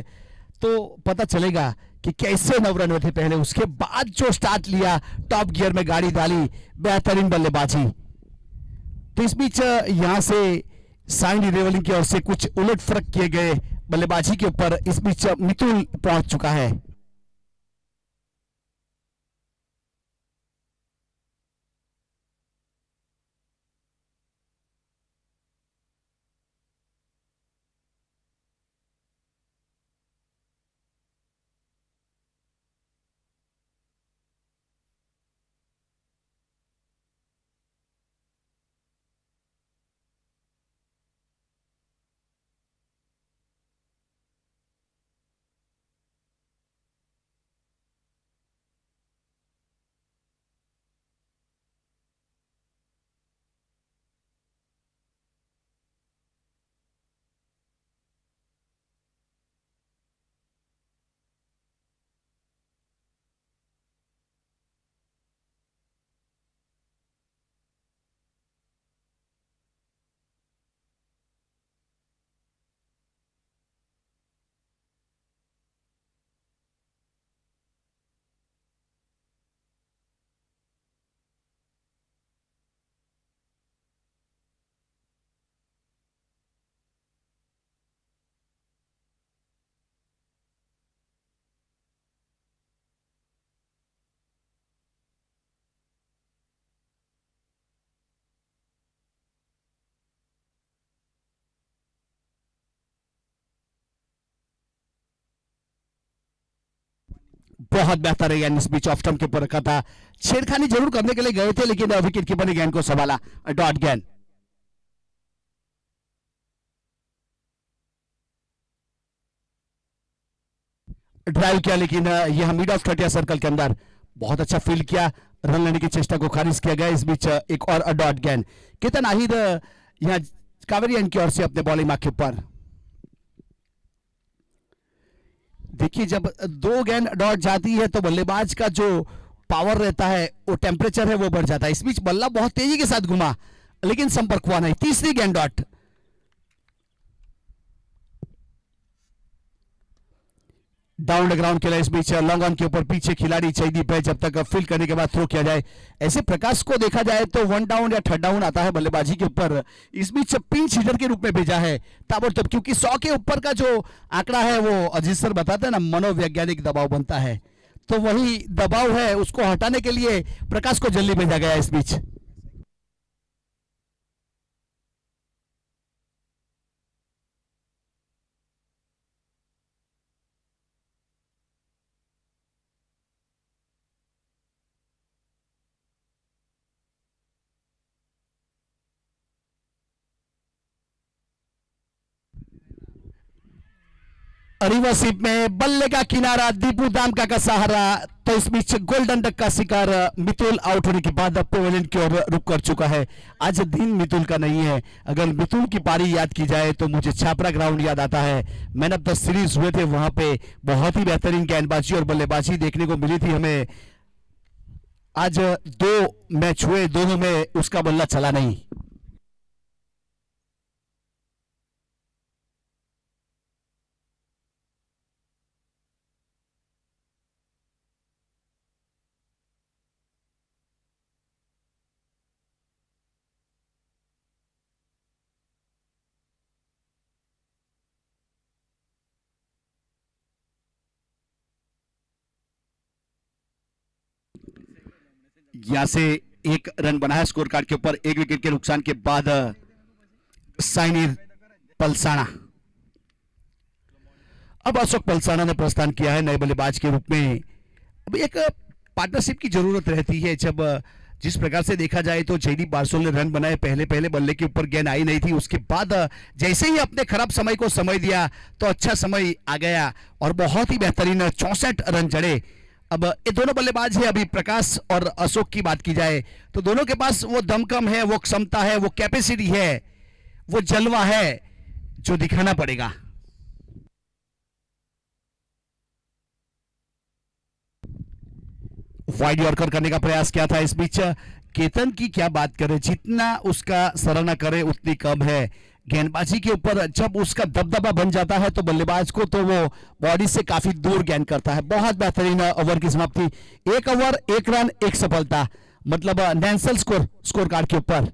तो पता चलेगा कि कैसे 9 रन हुए थे पहले। उसके बाद जो स्टार्ट लिया, टॉप गियर में गाड़ी डाली, बेहतरीन बल्लेबाजी। तो इस बीच यहां से साइनी रेवलिंग की ओर से कुछ उलट फरक किए गए बल्लेबाजी के ऊपर। इस बीच मितुल पहुंच चुका है। बहुत बेहतर है गेंद, इस बीच ऑफ स्टंप के ऊपर रखा था। छेड़खानी जरूर करने के लिए गए थे, लेकिन विकेट कीपर ने गेंद को संभाला। डॉट गेंद। ड्राइव किया, लेकिन यह मिड ऑफ 30 सर्कल के अंदर बहुत अच्छा फील्ड किया। रन लेने की चेष्टा को खारिज किया गया। इस बीच एक और डॉट गेंद। केतन आहिर यहां कावेरी एंड की ओर से अपने बॉलिंग मार्क के ऊपर। देखिए, जब 2 गेंद डॉट जाती है तो बल्लेबाज का जो पावर रहता है, वो टेम्परेचर है, वो बढ़ जाता है। इस बीच बल्ला बहुत तेजी के साथ घुमा, लेकिन संपर्क हुआ नहीं। तीसरी गेंद डॉट। डाउन द ग्राउंड खेला। इस बीच लॉन्ग ऑन के ऊपर पीछे खिलाड़ी जयदीप है, जब तक फील्ड करने के बाद थ्रो किया जाए। ऐसे प्रकाश को देखा जाए तो 1 डाउन या 3rd डाउन आता है बल्लेबाजी के ऊपर। इस बीच पिंच हिटर के रूप में भेजा है ताबड़तोड़, क्योंकि 100 के ऊपर का जो आंकड़ा है वो अजीत सर बताते हैं ना, मनोवैज्ञानिक दबाव बनता है, तो वही दबाव है, उसको हटाने के लिए प्रकाश को जल्दी भेजा गया। इस बीच रिवर्सिप में बल्ले का किनारा, दीपू दामका का सहारा। तो इस बीच गोल्डन डक का शिकार मितुल आउट होने के बाद पेवेलियन की ओर रुक कर चुका है। आज दिन मितुल का नहीं है। अगर मितुल की पारी याद की जाए तो मुझे छापरा ग्राउंड याद आता है। मैन ऑफ द सीरीज हुए थे वहां पे, बहुत ही बेहतरीन गेंदबाजी और बल्लेबाजी देखने को मिली थी हमें। आज 2 मैच हुए, दोनों में उसका बल्ला चला नहीं। यहां से 1 रन बना है स्कोर कार्ड के ऊपर, 1 विकेट के नुकसान के बाद। साइनी पलसाना, अब अशोक पलसाना ने प्रस्थान किया है नए बल्लेबाज के रूप में। अब एक पार्टनरशिप की जरूरत रहती है। जब जिस प्रकार से देखा जाए तो जयदीप बारसोल ने रन बनाए, पहले पहले बल्ले के ऊपर गेंद आई नहीं थी, उसके बाद जैसे ही अपने खराब समय को समय दिया तो अच्छा समय आ गया और बहुत ही बेहतरीन 64 रन जड़े। अब ये दोनों बल्लेबाज है, अभी प्रकाश और अशोक की बात की जाए तो दोनों के पास वो दमखम है, वो क्षमता है, वो कैपेसिटी है, वो जलवा है जो दिखाना पड़ेगा। वाइड यॉर्कर करने का प्रयास किया था। इस बीच केतन की क्या बात करें, जितना उसका सराहना करे उतनी कम है। गेंदबाजी के ऊपर जब उसका दबदबा बन जाता है तो बल्लेबाज को तो वो बॉडी से काफी दूर गेंद करता है। बहुत बेहतरीन ओवर की समाप्ति, 1 ओवर 1 रन 1 सफलता, मतलब नैंसल स्कोर कार्ड के ऊपर।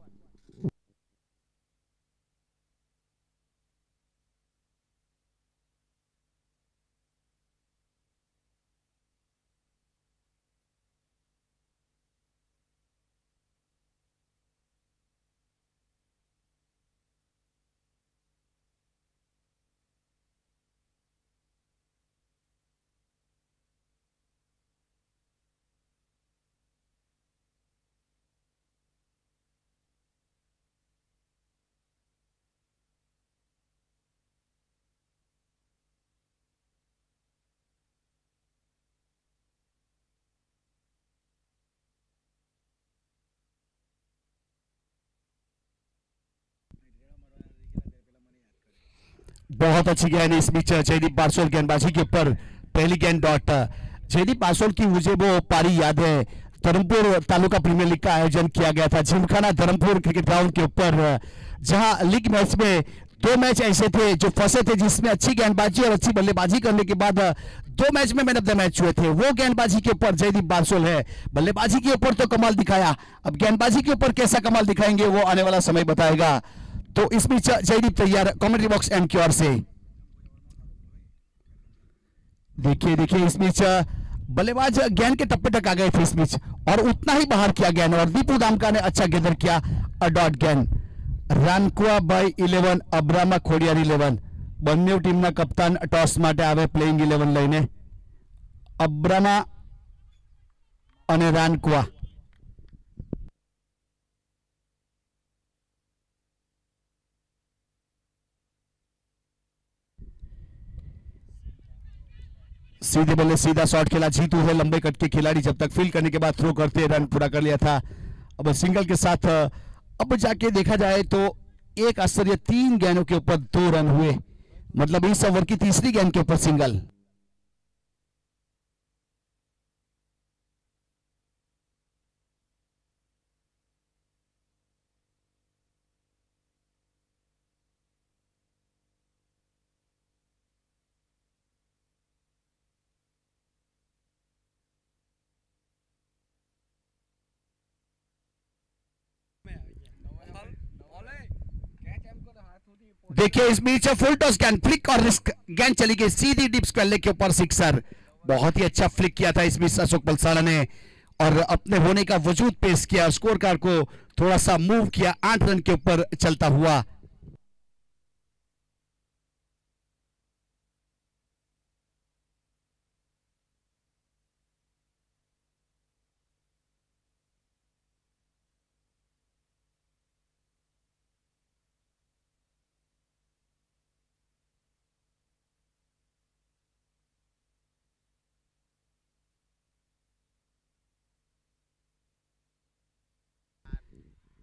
बहुत अच्छी गेंद इस बीच जयदीप बारसोल गेंदबाजी के ऊपर, पहली गेंद डॉट। जयदीप बारसोल की मुझे वो पारी याद है, धर्मपुर तालुका प्रीमियर लीग का आयोजन किया गया था जिमखाना धर्मपुर क्रिकेट ग्राउंड के ऊपर, जहां लीग मैच में 2 मैच ऐसे थे जो फंसे थे, जिसमें अच्छी गेंदबाजी और अच्छी बल्लेबाजी करने के बाद 2 मैच में मैन ऑफ द मैच हुए थे। वो गेंदबाजी के ऊपर जयदीप बारसोल है, बल्लेबाजी के ऊपर तो कमाल दिखाया, अब गेंदबाजी के ऊपर कैसा कमाल दिखाएंगे वो आने वाला समय बताएगा। तो इस बीच जयदीप तैयार कमेंट्री बॉक्स एंड की ओर से। देखिए देखिए इस बीच बल्लेबाज गेंद के टप्पे तक आ गए थे इस बीच, और उतना ही बाहर किया गेंद, और दीपू दामका ने अच्छा गेंदर किया, डॉट गेंद। रानकुआ बाय 11, અબ્રામા ખોડિયાર 11, બંને ટીમના કપ્તાન ટોસ માટે આવે પ્લેઇંગ 11 લઈને, અબ્રામા અને રાનકુआ। सीधे बल्ले सीधा शॉट खेला, जीतू है लंबे कट के खिलाड़ी, जब तक फील्ड करने के बाद थ्रो करते रन पूरा कर लिया था। अब सिंगल के साथ अब जाके देखा जाए तो एक आश्चर्य, 3 गेंदों के ऊपर 2 रन हुए, मतलब इस ओवर की तीसरी गेंद के ऊपर सिंगल। देखिए इस बीच फुल टॉस गेंद, फ्लिक और रिस्क गेंद चली गई सीधी डिप्स करने के ऊपर सिक्सर। बहुत ही अच्छा फ्लिक किया था इस बीच अशोक पलसाना ने, और अपने होने का वजूद पेश किया, स्कोर कार्ड को थोड़ा सा मूव किया, 8 रन के ऊपर चलता हुआ।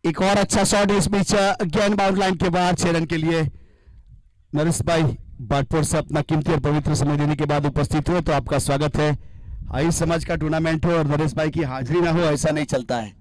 एक और अच्छा शॉट इस बीच गेंद बाउंड लाइन के बाद 6 रन के लिए। नरेश भाई बाटपुर से अपना कीमती और पवित्र समय देने के बाद उपस्थित हुए तो आपका स्वागत है। आई समाज का टूर्नामेंट हो और नरेश भाई की हाजिरी ना हो, ऐसा नहीं चलता है।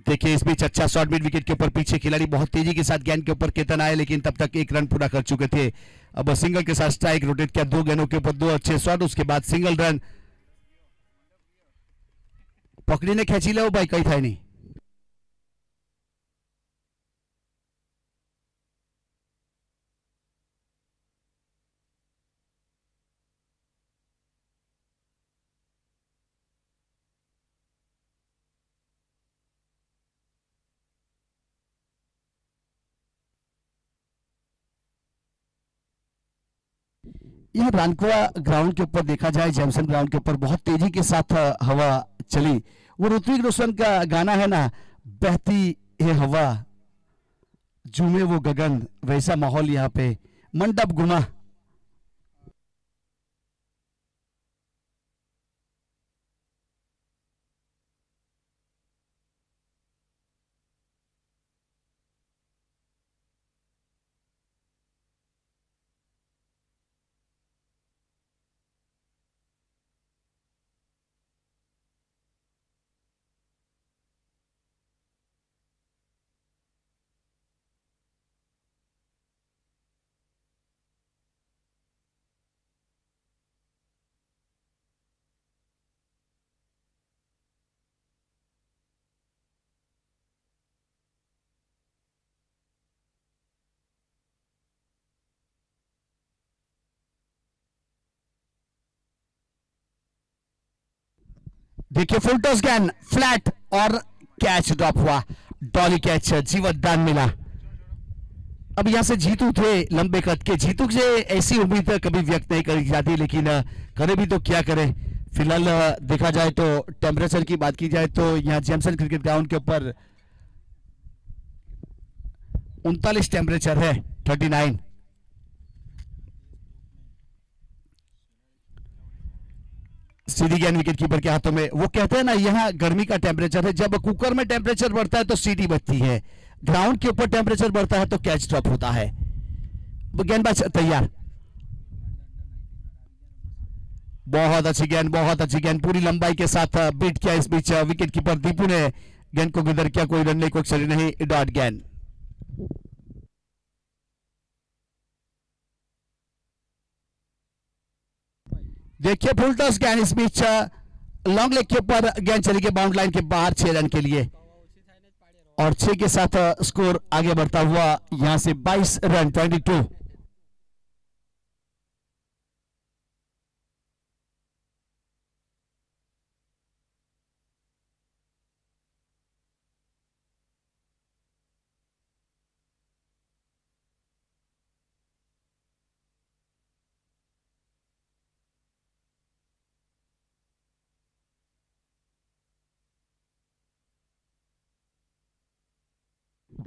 देखिए इस बीच अच्छा शॉट मिड विकेट के ऊपर, पीछे खिलाड़ी बहुत तेजी के साथ गेंद के ऊपर केतन आए, लेकिन तब तक 1 रन पूरा कर चुके थे। अब सिंगल के साथ स्ट्राइक रोटेट किया, 2 गेंदों के ऊपर 2 अच्छे शॉट, उसके बाद सिंगल रन। पकड़ीने खेची लो भाई, कहीं था नहीं। यह रानकुआ ग्राउंड के ऊपर देखा जाए, जैमसन ग्राउंड के ऊपर बहुत तेजी के साथ हवा चली। वो ऋत्विक रोशन का गाना है ना, बहती है हवा झूमे वो गगन, वैसा माहौल यहाँ पे, मंडप गुमा। देखिए फुल टॉस गैन फ्लैट और कैच ड्रॉप हुआ, डॉली कैच, जीवतदान मिला। अब यहां से जीतू थे लंबे कद के, जीतू से ऐसी उम्मीद कभी व्यक्त नहीं करी जाती, लेकिन करे भी तो क्या करे। फिलहाल देखा जाए तो टेम्परेचर की बात की जाए तो यहाँ जैमसन क्रिकेट ग्राउंड के ऊपर 39 टेम्परेचर है, 39। सीधी गेंद विकेट कीपर के हाथों में। वो कहते हैं ना यहाँ गर्मी का टेम्परेचर है, जब कुकर में टेम्परेचर बढ़ता है तो सीटी बजती है, ग्राउंड के ऊपर टेम्परेचर बढ़ता है तो कैच ड्रॉप होता है। गेंदबाज तैयार, बहुत अच्छी गेंद, बहुत अच्छी गेंद, पूरी लंबाई के साथ बीट किया इस बीच विकेट कीपर दीपू ने गेंद को गिदर किया, कोई रन नहीं, कोई छड़ी नहीं, डॉट गेंद। देखिए फुल टॉस गेंद इस बीच लॉन्ग लेग के ऊपर गेंद चली गई बाउंड लाइन के बाहर 6 रन के लिए, और 6 के साथ स्कोर आगे बढ़ता हुआ यहां से 22 रन 22।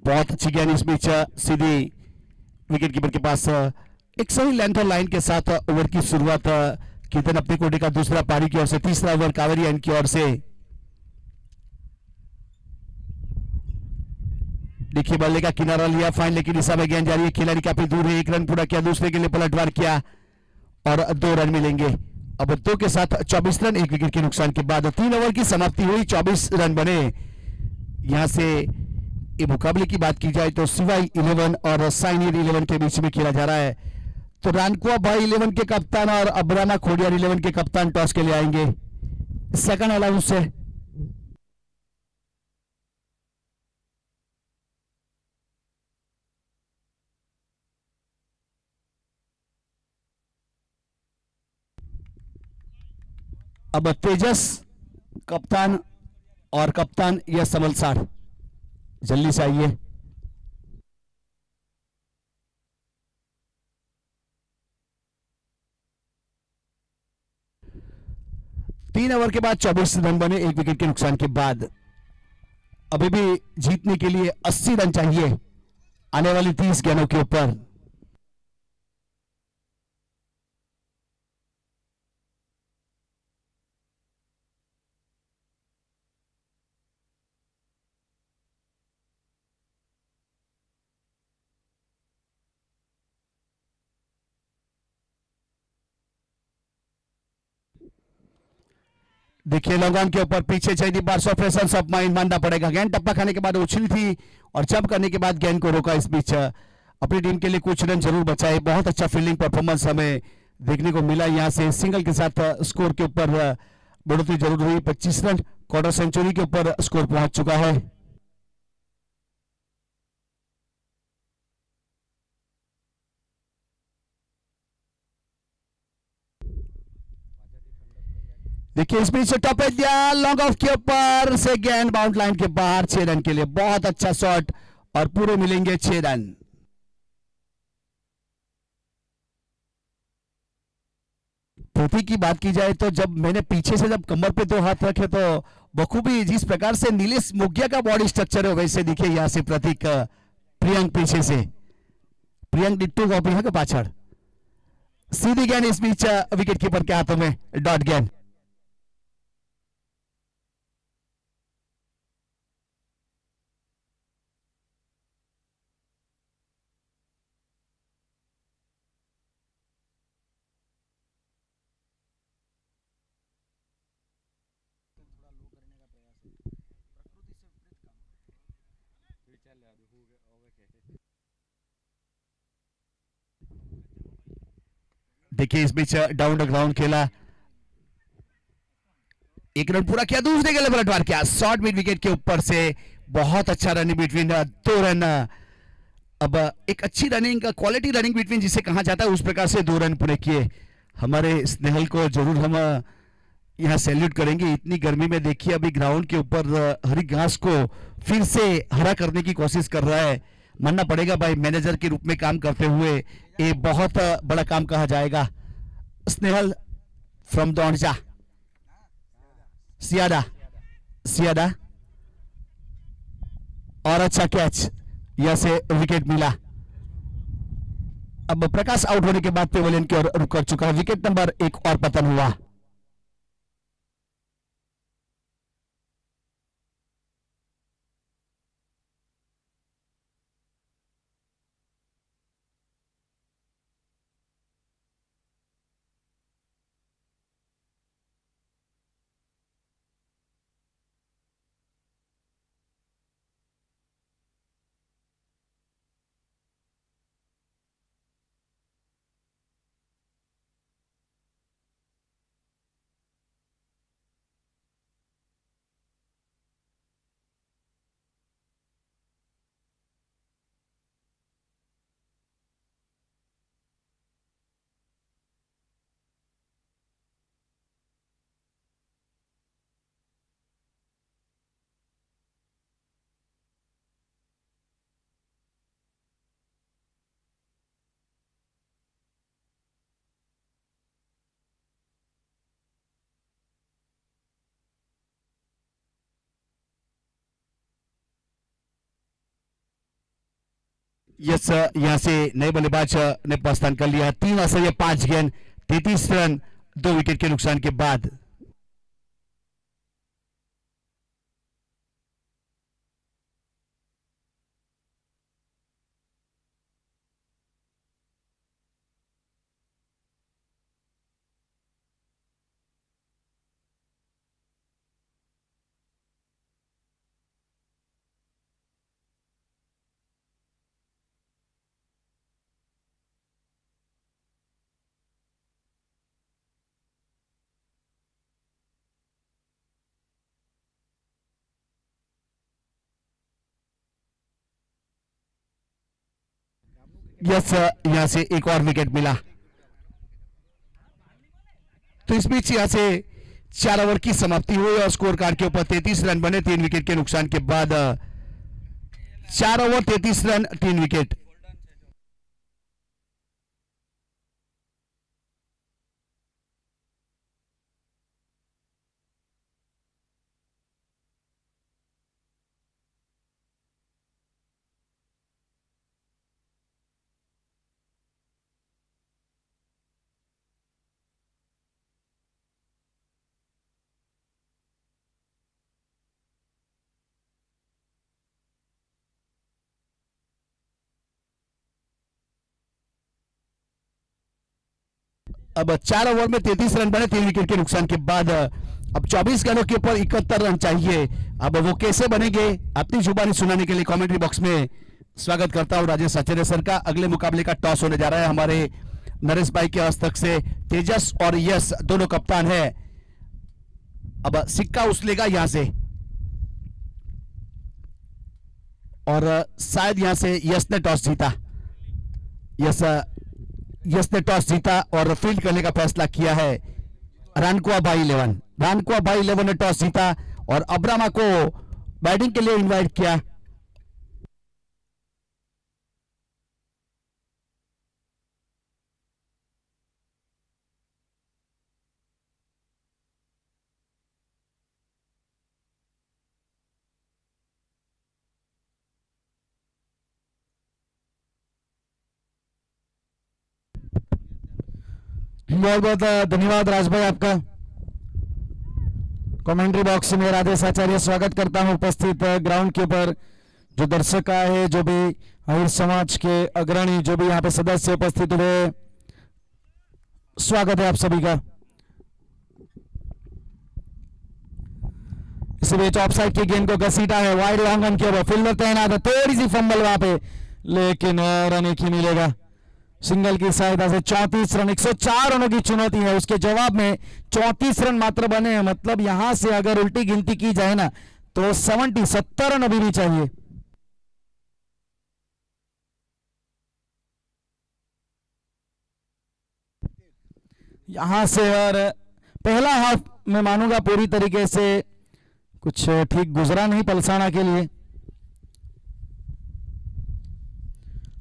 बहुत अच्छी गेंद इस बीच सीधी विकेट कीपर के पास, एक सही लेंथ और लाइन के साथ ओवर की शुरुआत कीर्तन अपनी कोटी का दूसरा पारी की ओर से, तीसरा ओवर कावेरी एंड की ओर से। देखिए बल्ले का किनारा लिया, फाइन लेकिन दिशा में गेंद जा रही है, खिलाड़ी काफी दूर है, एक रन पूरा किया, दूसरे के लिए पलटवार किया और 2 रन मिलेंगे। अब 2 के साथ 24 रन, 1 विकेट के नुकसान के बाद 3 ओवर की समाप्ति हुई, 24 रन बने। यहां से ये मुकाबले की बात की जाए तो सिवाई 11 और साइनियर 11 के बीच में खेला जा रहा है। तो रानकुआ भाई 11 के कप्तान और अबराना खोडियार 11 के कप्तान टॉस के लिए आएंगे सेकंड अलाउंस से। अब तेजस कप्तान और कप्तान यस अमलसार जल्दी से आइए। तीन ओवर के बाद 24 रन बने, 1 विकेट के नुकसान के बाद। अभी भी जीतने के लिए 80 रन चाहिए आने वाली 30 गेंदों के ऊपर। देखिए लॉन्ग के ऊपर पीछे चाहिए, bars of presence of mind मानना पड़ेगा। गेंद टप्पा खाने के बाद उछली थी और जंप करने के बाद गेंद को रोका। इस बीच अपनी टीम के लिए कुछ रन जरूर बचाए। बहुत अच्छा फील्डिंग परफॉर्मेंस हमें देखने को मिला। यहां से सिंगल के साथ स्कोर के ऊपर बढ़ोतरी जरूर हुई। 25 रन, क्वार्टर सेंचुरी के ऊपर स्कोर पहुंच चुका है। देखिए इस बीच टॉप पे दिया, लॉन्ग ऑफ के ऊपर से गेंद बाउंड लाइन के बाहर 6 रन के लिए। बहुत अच्छा शॉट और पूरे मिलेंगे 6 रन। पृथ्वी की बात की जाए तो जब मैंने पीछे से जब कमर पे दो हाथ रखे तो बखूबी जिस प्रकार से नीलेश मोगिया का बॉडी स्ट्रक्चर है वैसे दिखे यहाँ से प्रतीक प्रियंक पीछे से प्रियंक डिट्टू कॉपी है के पाछड़ सीधी गेंद इस बीच विकेट कीपर के हाथों में डॉट गेंद देखिए इस बीच डाउन द ग्राउंड खेला एक रन पूरा किया दूसरे के लिए पलटवार किया शॉर्ट मिड विकेट के ऊपर से बहुत अच्छा रनिंग बिटवीन दो रन अब एक अच्छी रनिंग क्वालिटी रनिंग बिटवीन जिसे कहा जाता है उस प्रकार से दो रन पूरे किए हमारे स्नेहल को जरूर हम यहाँ सैल्यूट करेंगे इतनी गर्मी में देखिए अभी ग्राउंड के ऊपर हरी घास को फिर से हरा करने की कोशिश कर रहा है मानना पड़ेगा भाई मैनेजर के रूप में काम करते हुए ये बहुत बड़ा काम कहा जाएगा स्नेहल फ्रॉम दौड़जा सियादा सियादा और अच्छा कैच यहां से विकेट मिला अब प्रकाश आउट होने के बाद पेवलियन की ओर रुक कर चुका है विकेट नंबर एक और पतन हुआ यस यहां से नए बल्लेबाज ने प्रस्थान कर लिया 3 असर 5 गेंद 33 रन 2 विकेट के नुकसान के बाद यस यहां से एक और विकेट मिला तो इस बीच यहां से 4 ओवर की समाप्ति हुई और स्कोर कार्ड के ऊपर 33 रन बने 3 विकेट के नुकसान के बाद 4 ओवर 33 रन 3 विकेट अब 4 ओवर में 33 रन बने 3 विकेट के नुकसान के बाद अब 24 गेंदों के ऊपर 71 रन चाहिए अब वो कैसे बनेंगे अपनी जुबानी सुनाने के लिए कमेंट्री बॉक्स में स्वागत करता हूं राजेश आचार्य सर का अगले मुकाबले का टॉस होने जा रहा है हमारे नरेश भाई के हस्तक से तेजस और यश दोनों कप्तान है अब सिक्का उछलेगा यहां से और शायद यहां से यश ने टॉस जीता यश ने टॉस जीता और फील्ड करने का फैसला किया है रानकुआ बाई 11 ने टॉस जीता और अब्रामा को बैटिंग के लिए इनवाइट किया बहुत बहुत धन्यवाद राज भाई आपका। कमेंट्री बॉक्स में राजेश आचार्य स्वागत करता हूं उपस्थित ग्राउंड के ऊपर जो दर्शक आए हैं, जो भी आहिर समाज के अग्रणी, जो भी यहाँ पे सदस्य उपस्थित हुए, स्वागत है आप सभी का। इस बीच ऑफ साइड की गेंद को घसीटा है वाइड लॉन्ग रन के ऊपर, फील्डर तैनात है, थोड़ी सी फंबल वहां पे, लेकिन रन एक ही मिलेगा। सिंगल की सहायता से 34 रन, 104 रनों की चुनौती है, उसके जवाब में 34 रन मात्र बने हैं। मतलब यहां से अगर उल्टी गिनती की जाए ना तो 70 रन अभी भी चाहिए। यहां से और पहला हाफ मैं मानूंगा पूरी तरीके से कुछ ठीक गुजरा नहीं पलसाना के लिए।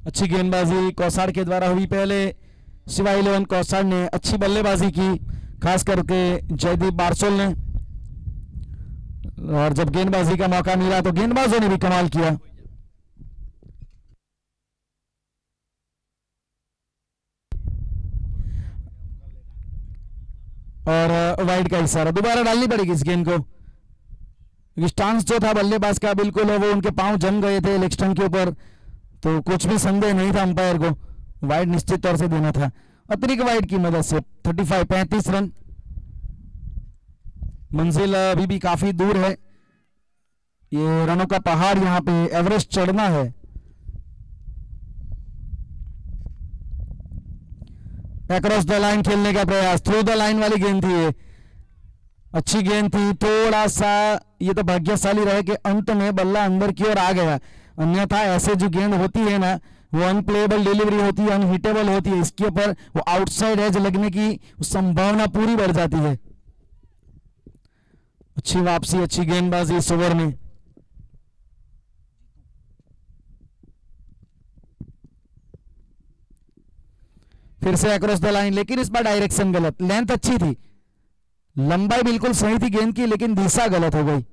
अच्छी गेंदबाजी कौसाड़ के द्वारा हुई, पहले शिवा 11 कौसाड़ ने अच्छी बल्लेबाजी की, खास करके जयदीप बारसोल ने, और जब गेंदबाजी का मौका मिला तो गेंदबाजों ने भी कमाल किया। और वाइड का इशारा, दोबारा डालनी पड़ेगी इस गेंद को, क्योंकि स्टांस जो था बल्लेबाज का बिल्कुल वो उनके पांव जम गए थे लेग स्टंप के ऊपर, तो कुछ भी संदेह नहीं था अंपायर को, वाइड निश्चित तौर से देना था। अतिरिक्त वाइड की मदद से 35 रन, मंजिल अभी भी काफी दूर है, ये रनों का पहाड़ यहाँ पे एवरेस्ट चढ़ना है। अक्रॉस द लाइन खेलने का प्रयास, थ्रू द लाइन वाली गेंद थी ये, अच्छी गेंद थी, थोड़ा सा ये तो भाग्यशाली रहे कि अंत में बल्ला अंदर की ओर आ गया, अन्यथा ऐसे जो गेंद होती है ना वो अनप्लेएबल डिलीवरी होती है, अनहिटेबल होती है, इसके ऊपर वो आउटसाइड एज लगने की संभावना पूरी बढ़ जाती है। अच्छी वापसी, अच्छी गेंदबाजी इस ओवर में। फिर से अक्रॉस द लाइन, लेकिन इस बार डायरेक्शन गलत, लेंथ अच्छी थी, लंबाई बिल्कुल सही थी गेंद की, लेकिन दिशा गलत हो गई।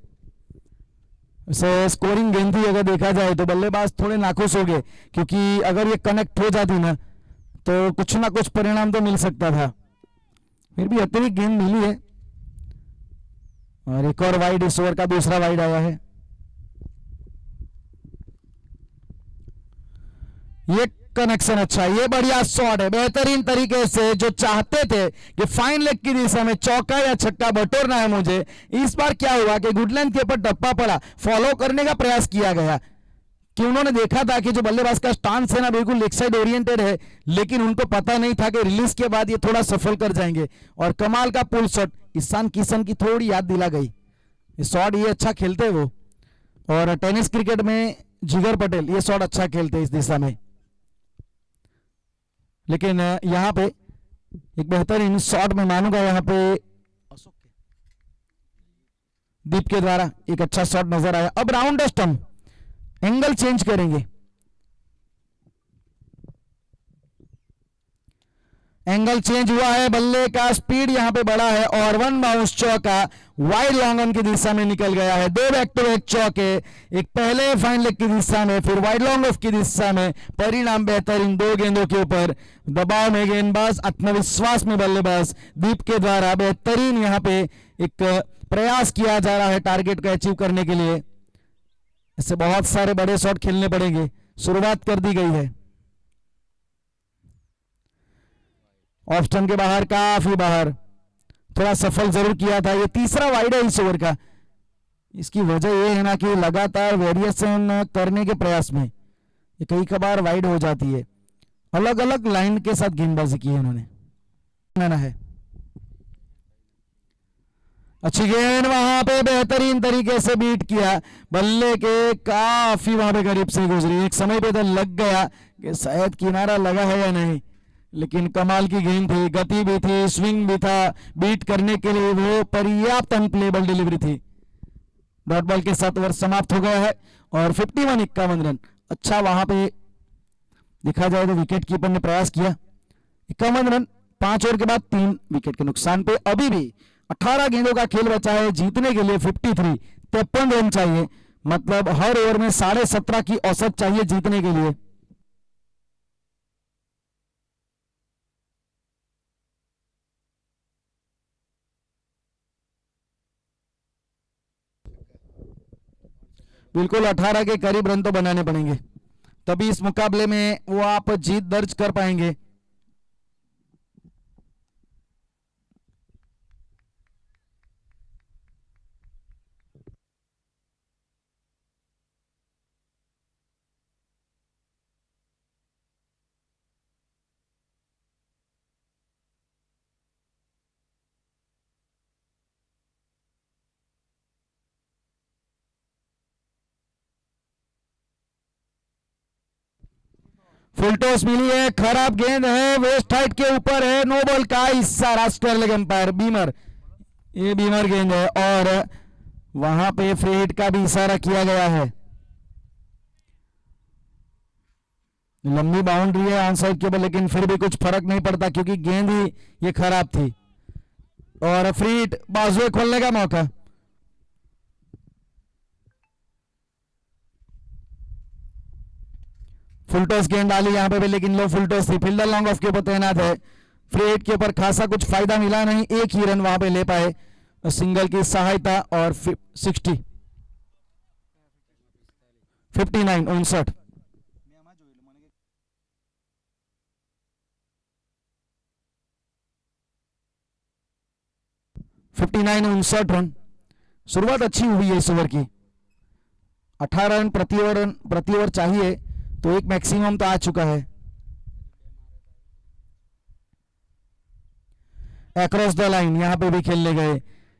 स्कोरिंग गेंद थी, अगर देखा जाए तो बल्लेबाज थोड़े नाखुश हो गए, क्योंकि अगर ये कनेक्ट हो जाती ना तो कुछ ना कुछ परिणाम तो मिल सकता था। फिर भी अतिरिक्त गेंद मिली है, और एक और वाइड, इस ओवर का दूसरा वाइड आया है। ये कनेक्शन अच्छा है, ये बढ़िया शॉट है, बेहतरीन तरीके से, जो चाहते थे कि फाइन लेग की दिशा में चौका या छक्का बटोरना है मुझे, इस बार क्या हुआ कि गुड लेंथ के ऊपर टप्पा पड़ा, फॉलो करने का प्रयास किया गया, कि उन्होंने देखा था कि जो बल्लेबाज का स्टांस है ना बिल्कुल लेग साइड ओरिएंटेड है, लेकिन उनको पता नहीं था कि रिलीज के बाद ये थोड़ा सफल कर जाएंगे, और कमाल का पुल शॉट, ईशान किशन की थोड़ी याद दिला गई शॉट, ये अच्छा खेलते वो, और टेनिस क्रिकेट में जिगर पटेल ये शॉट अच्छा खेलते इस दिशा में। लेकिन यहां पे एक बेहतरीन शॉट में मानूंगा, यहां पे दीप के द्वारा एक अच्छा शॉट नजर आया। अब राउंड स्टंप, एंगल चेंज करेंगे, एंगल चेंज हुआ है, बल्ले का स्पीड यहां पे बढ़ा है, और वन बाउंस चौका वाइड लॉन्ग रन की दिशा में निकल गया है। दो बैक टू बैक चौके, एक पहले फाइन लेग की दिशा में, फिर वाइड लॉन्ग ऑफ की दिशा में, परिणाम बेहतरीन, दो गेंदों के ऊपर दबाव में गेंदबाज, आत्मविश्वास में बल्लेबाज दीप के द्वारा बेहतरीन यहां पे एक प्रयास किया जा रहा है टारगेट को अचीव करने के लिए। इससे बहुत सारे बड़े शॉट खेलने पड़ेंगे, शुरुआत कर दी गई है। ऑफ स्टंप के बाहर, काफी बाहर, थोड़ा सफल जरूर किया था, ये तीसरा वाइड है इस ओवर का। इसकी वजह यह है ना कि लगातार वेरिएशन करने के प्रयास में ये कई कबार वाइड हो जाती है, अलग अलग लाइन के साथ गेंदबाजी की है इन्होंने, है अच्छी गेंद वहां पे बेहतरीन तरीके से बीट किया, बल्ले के काफी वहां पे करीब से गुजरी, एक समय पे तो लग गया कि शायद किनारा लगा है या नहीं, लेकिन कमाल की गेंद थी, गति भी थी, स्विंग भी था, बीट करने के लिए वो पर्याप्त अनप्लेएबल डिलीवरी थी। डॉट बॉल के साथ ओवर समाप्त हो गया है, और 51 रन, अच्छा वहां पे देखा जाए तो विकेट कीपर ने प्रयास किया, 51 रन 5 ओवर के बाद 3 विकेट के नुकसान पे। अभी भी 18 गेंदों का खेल बचा है, जीतने के लिए 53 रन चाहिए, मतलब हर ओवर में 17.5 की औसत चाहिए जीतने के लिए। बिल्कुल 18 के करीब रन तो बनाने पड़ेंगे, तभी इस मुकाबले में वो आप जीत दर्ज कर पाएंगे। फुल टॉस मिली है, खराब गेंद है, वेस्ट हाइट के ऊपर है, नो बॉल का इशारा ऑस्ट्रेलिया लेग अंपायर बीमर, ये बीमर गेंद है और वहां पे फ्री हिट का भी इशारा किया गया है। लंबी बाउंड्री है ऑन साइड के ऊपर, लेकिन फिर भी कुछ फर्क नहीं पड़ता क्योंकि गेंद ही ये खराब थी और फ्री हिट, बाजुए खोलने का मौका। फुल टॉस गेंद डाली यहां पे भी, लेकिन लो फुल टॉस थी, फील्डर लॉन्ग ऑफ के ऊपर तैनात है। फ्री हिट के ऊपर खासा कुछ फायदा मिला नहीं, एक ही रन वहां पे ले पाए सिंगल की सहायता और 60 59 59 59 रन। शुरुआत अच्छी हुई है इस ओवर की, 18 रन प्रति ओवर चाहिए तो एक मैक्सिमम तो आ चुका है। अक्रॉस द लाइन यहां पे भी खेलने गए,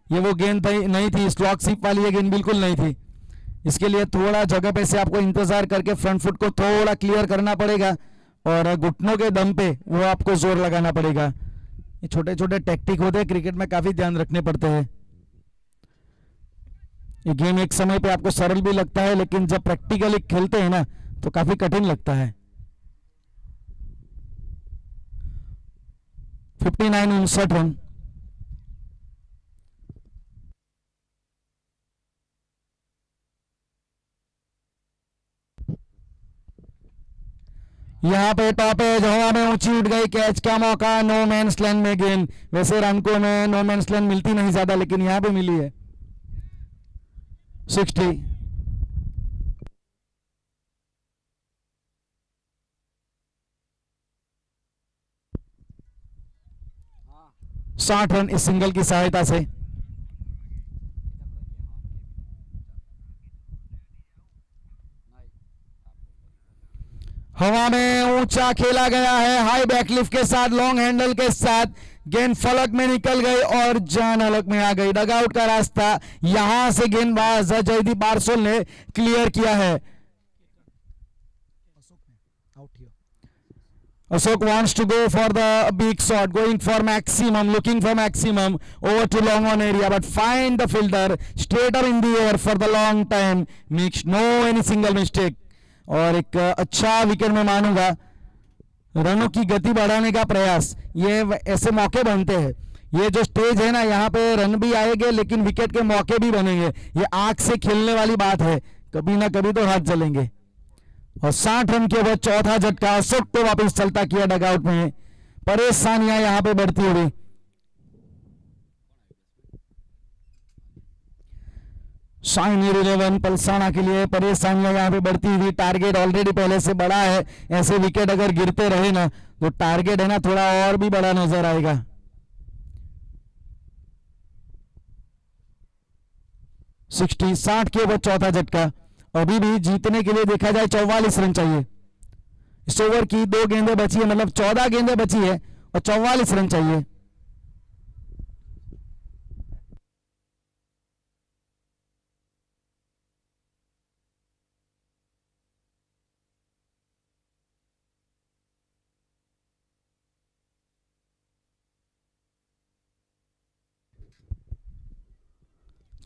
ये वो गेंद नहीं थी, स्ट्रोक स्वीप वाली ये गेंद बिल्कुल नहीं थी। इसके लिए थोड़ा जगह पे से आपको इंतजार करके फ्रंट फुट को थोड़ा क्लियर करना पड़ेगा और घुटनों के दम पे वो आपको जोर लगाना पड़ेगा। ये छोटे छोटे टेक्टिक होते हैं, क्रिकेट में काफी ध्यान रखने पड़ते हैं। ये गेम एक समय पे आपको सरल भी लगता है, लेकिन जब प्रैक्टिकली खेलते हैं ना तो काफी कठिन लगता है। 59 रन। यहां पे टॉप एज हवा में ऊंची उठ गई, कैच का मौका, नो मैन्स लैंड में गेंद। वैसे रनको में नो मैन्स लैंड मिलती नहीं ज्यादा, लेकिन यहां पे मिली है। 60 60 रन इस सिंगल की सहायता से। हवा में ऊंचा खेला गया है, हाई बैकलिफ्ट के साथ, लॉन्ग हैंडल के साथ, गेंद फलक में निकल गई और जान हलक में आ गई। डगआउट का रास्ता यहां से गेंदबाज जयदीप बारसोल ने क्लियर किया है। Ashok wants to go for the big shot, going for maximum, looking for maximum over to long on area, but find the fielder straight up in the air for the long time, makes no any single mistake और एक अच्छा विकेट में मानूंगा। रनों की गति बढ़ाने का प्रयास, ये ऐसे मौके बनते हैं। ये जो स्टेज है ना, यहाँ पे रन भी आएंगे लेकिन विकेट के मौके भी बनेंगे। ये आंख से खेलने वाली बात है, कभी ना कभी तो हाथ जलेंगे। और 60 रन के बाद चौथा झटका, अशोक को वापस चलता किया डगआउट में। परेशानियां यहां पे बढ़ती हुई, शाइनियर 11 पलसाना के लिए परेशानियां यहां पे बढ़ती हुई। टारगेट ऑलरेडी पहले से बड़ा है, ऐसे विकेट अगर गिरते रहे ना तो टारगेट है ना थोड़ा और भी बड़ा नजर आएगा। 60 के बाद चौथा झटका। अभी भी जीतने के लिए देखा जाए 44 रन चाहिए। इस ओवर की 2 गेंदें बची है, मतलब 14 गेंदें बची है और 44 रन चाहिए।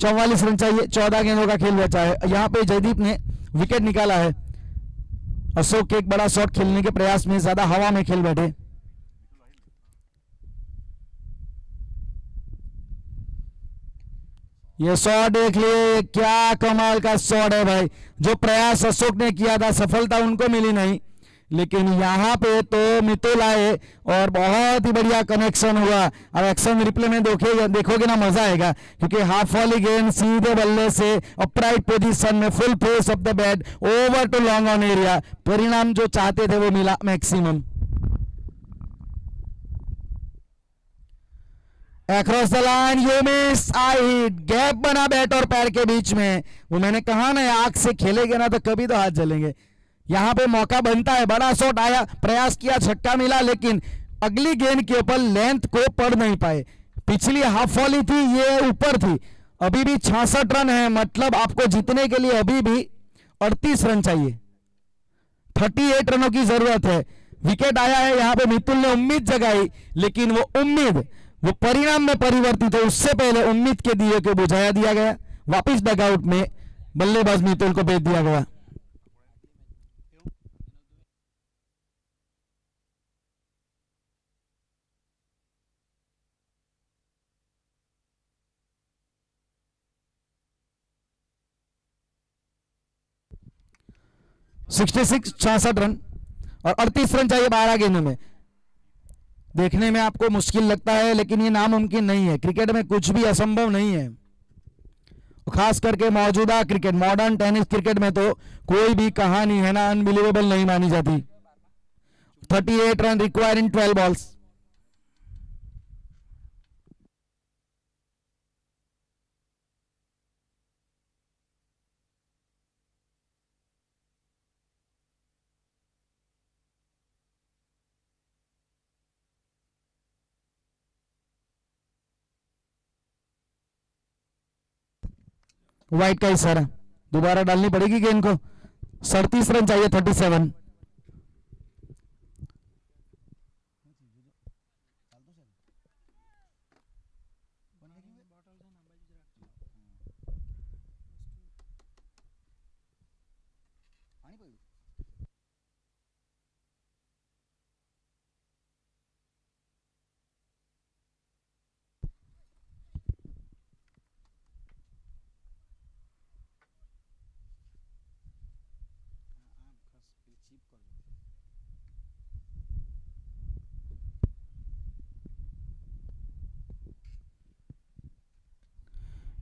चौवालीस रन चाहिए, 14 गेंदों का खेल बचा है। यहां पे जयदीप ने विकेट निकाला है। अशोक के एक बड़ा शॉट खेलने के प्रयास में ज्यादा हवा में खेल बैठे। ये शॉट देख लिए, क्या कमाल का शॉट है भाई। जो प्रयास अशोक ने किया था, सफलता उनको मिली नहीं। लेकिन यहाँ पे तो मितुल आए और बहुत ही बढ़िया कनेक्शन हुआ। अब एक्शन रिप्ले में देखोगे ना, मजा आएगा, क्योंकि हाफ वॉली गेंद सीधे बल्ले से अपराइट पोजीशन में full force of the bat over to long on area. परिणाम जो चाहते थे वो मिला maximum. Across the line, you miss, I hit, gap बना बैट और पैर के बीच में। वो मैंने कहा ना, आंख से खेलेंगे ना तो कभी तो हाथ जलेंगे। यहां पे मौका बनता है, बड़ा शॉट आया, प्रयास किया, छक्का मिला, लेकिन अगली गेंद के ऊपर लेंथ को पढ़ नहीं पाए। पिछली हाफ वॉली थी, ये ऊपर थी। अभी भी 66 रन है, मतलब आपको जीतने के लिए अभी भी 38 रन चाहिए। 38 रनों की जरूरत है। विकेट आया है, यहां पे मितुल ने उम्मीद जगाई, लेकिन वो उम्मीद वो परिणाम में परिवर्तित है। उससे पहले उम्मीद के दिए को बुझाया दिया गया। वापिस डगआउट में बल्लेबाज मितुल को भेज दिया गया। छियासठ रन और 38 रन चाहिए 12 गेंदों में। देखने में आपको मुश्किल लगता है, लेकिन ये नामुमकिन नहीं है। क्रिकेट में कुछ भी असंभव नहीं है, खास करके मौजूदा क्रिकेट, मॉडर्न टेनिस क्रिकेट में तो कोई भी कहानी है ना अनबिलीवेबल नहीं मानी जाती। 38 रन रिक्वायर इन 12 बॉल्स। वाइट का इशारा, दोबारा डालनी पड़ेगी गेंद को। 37 रन चाहिए 37।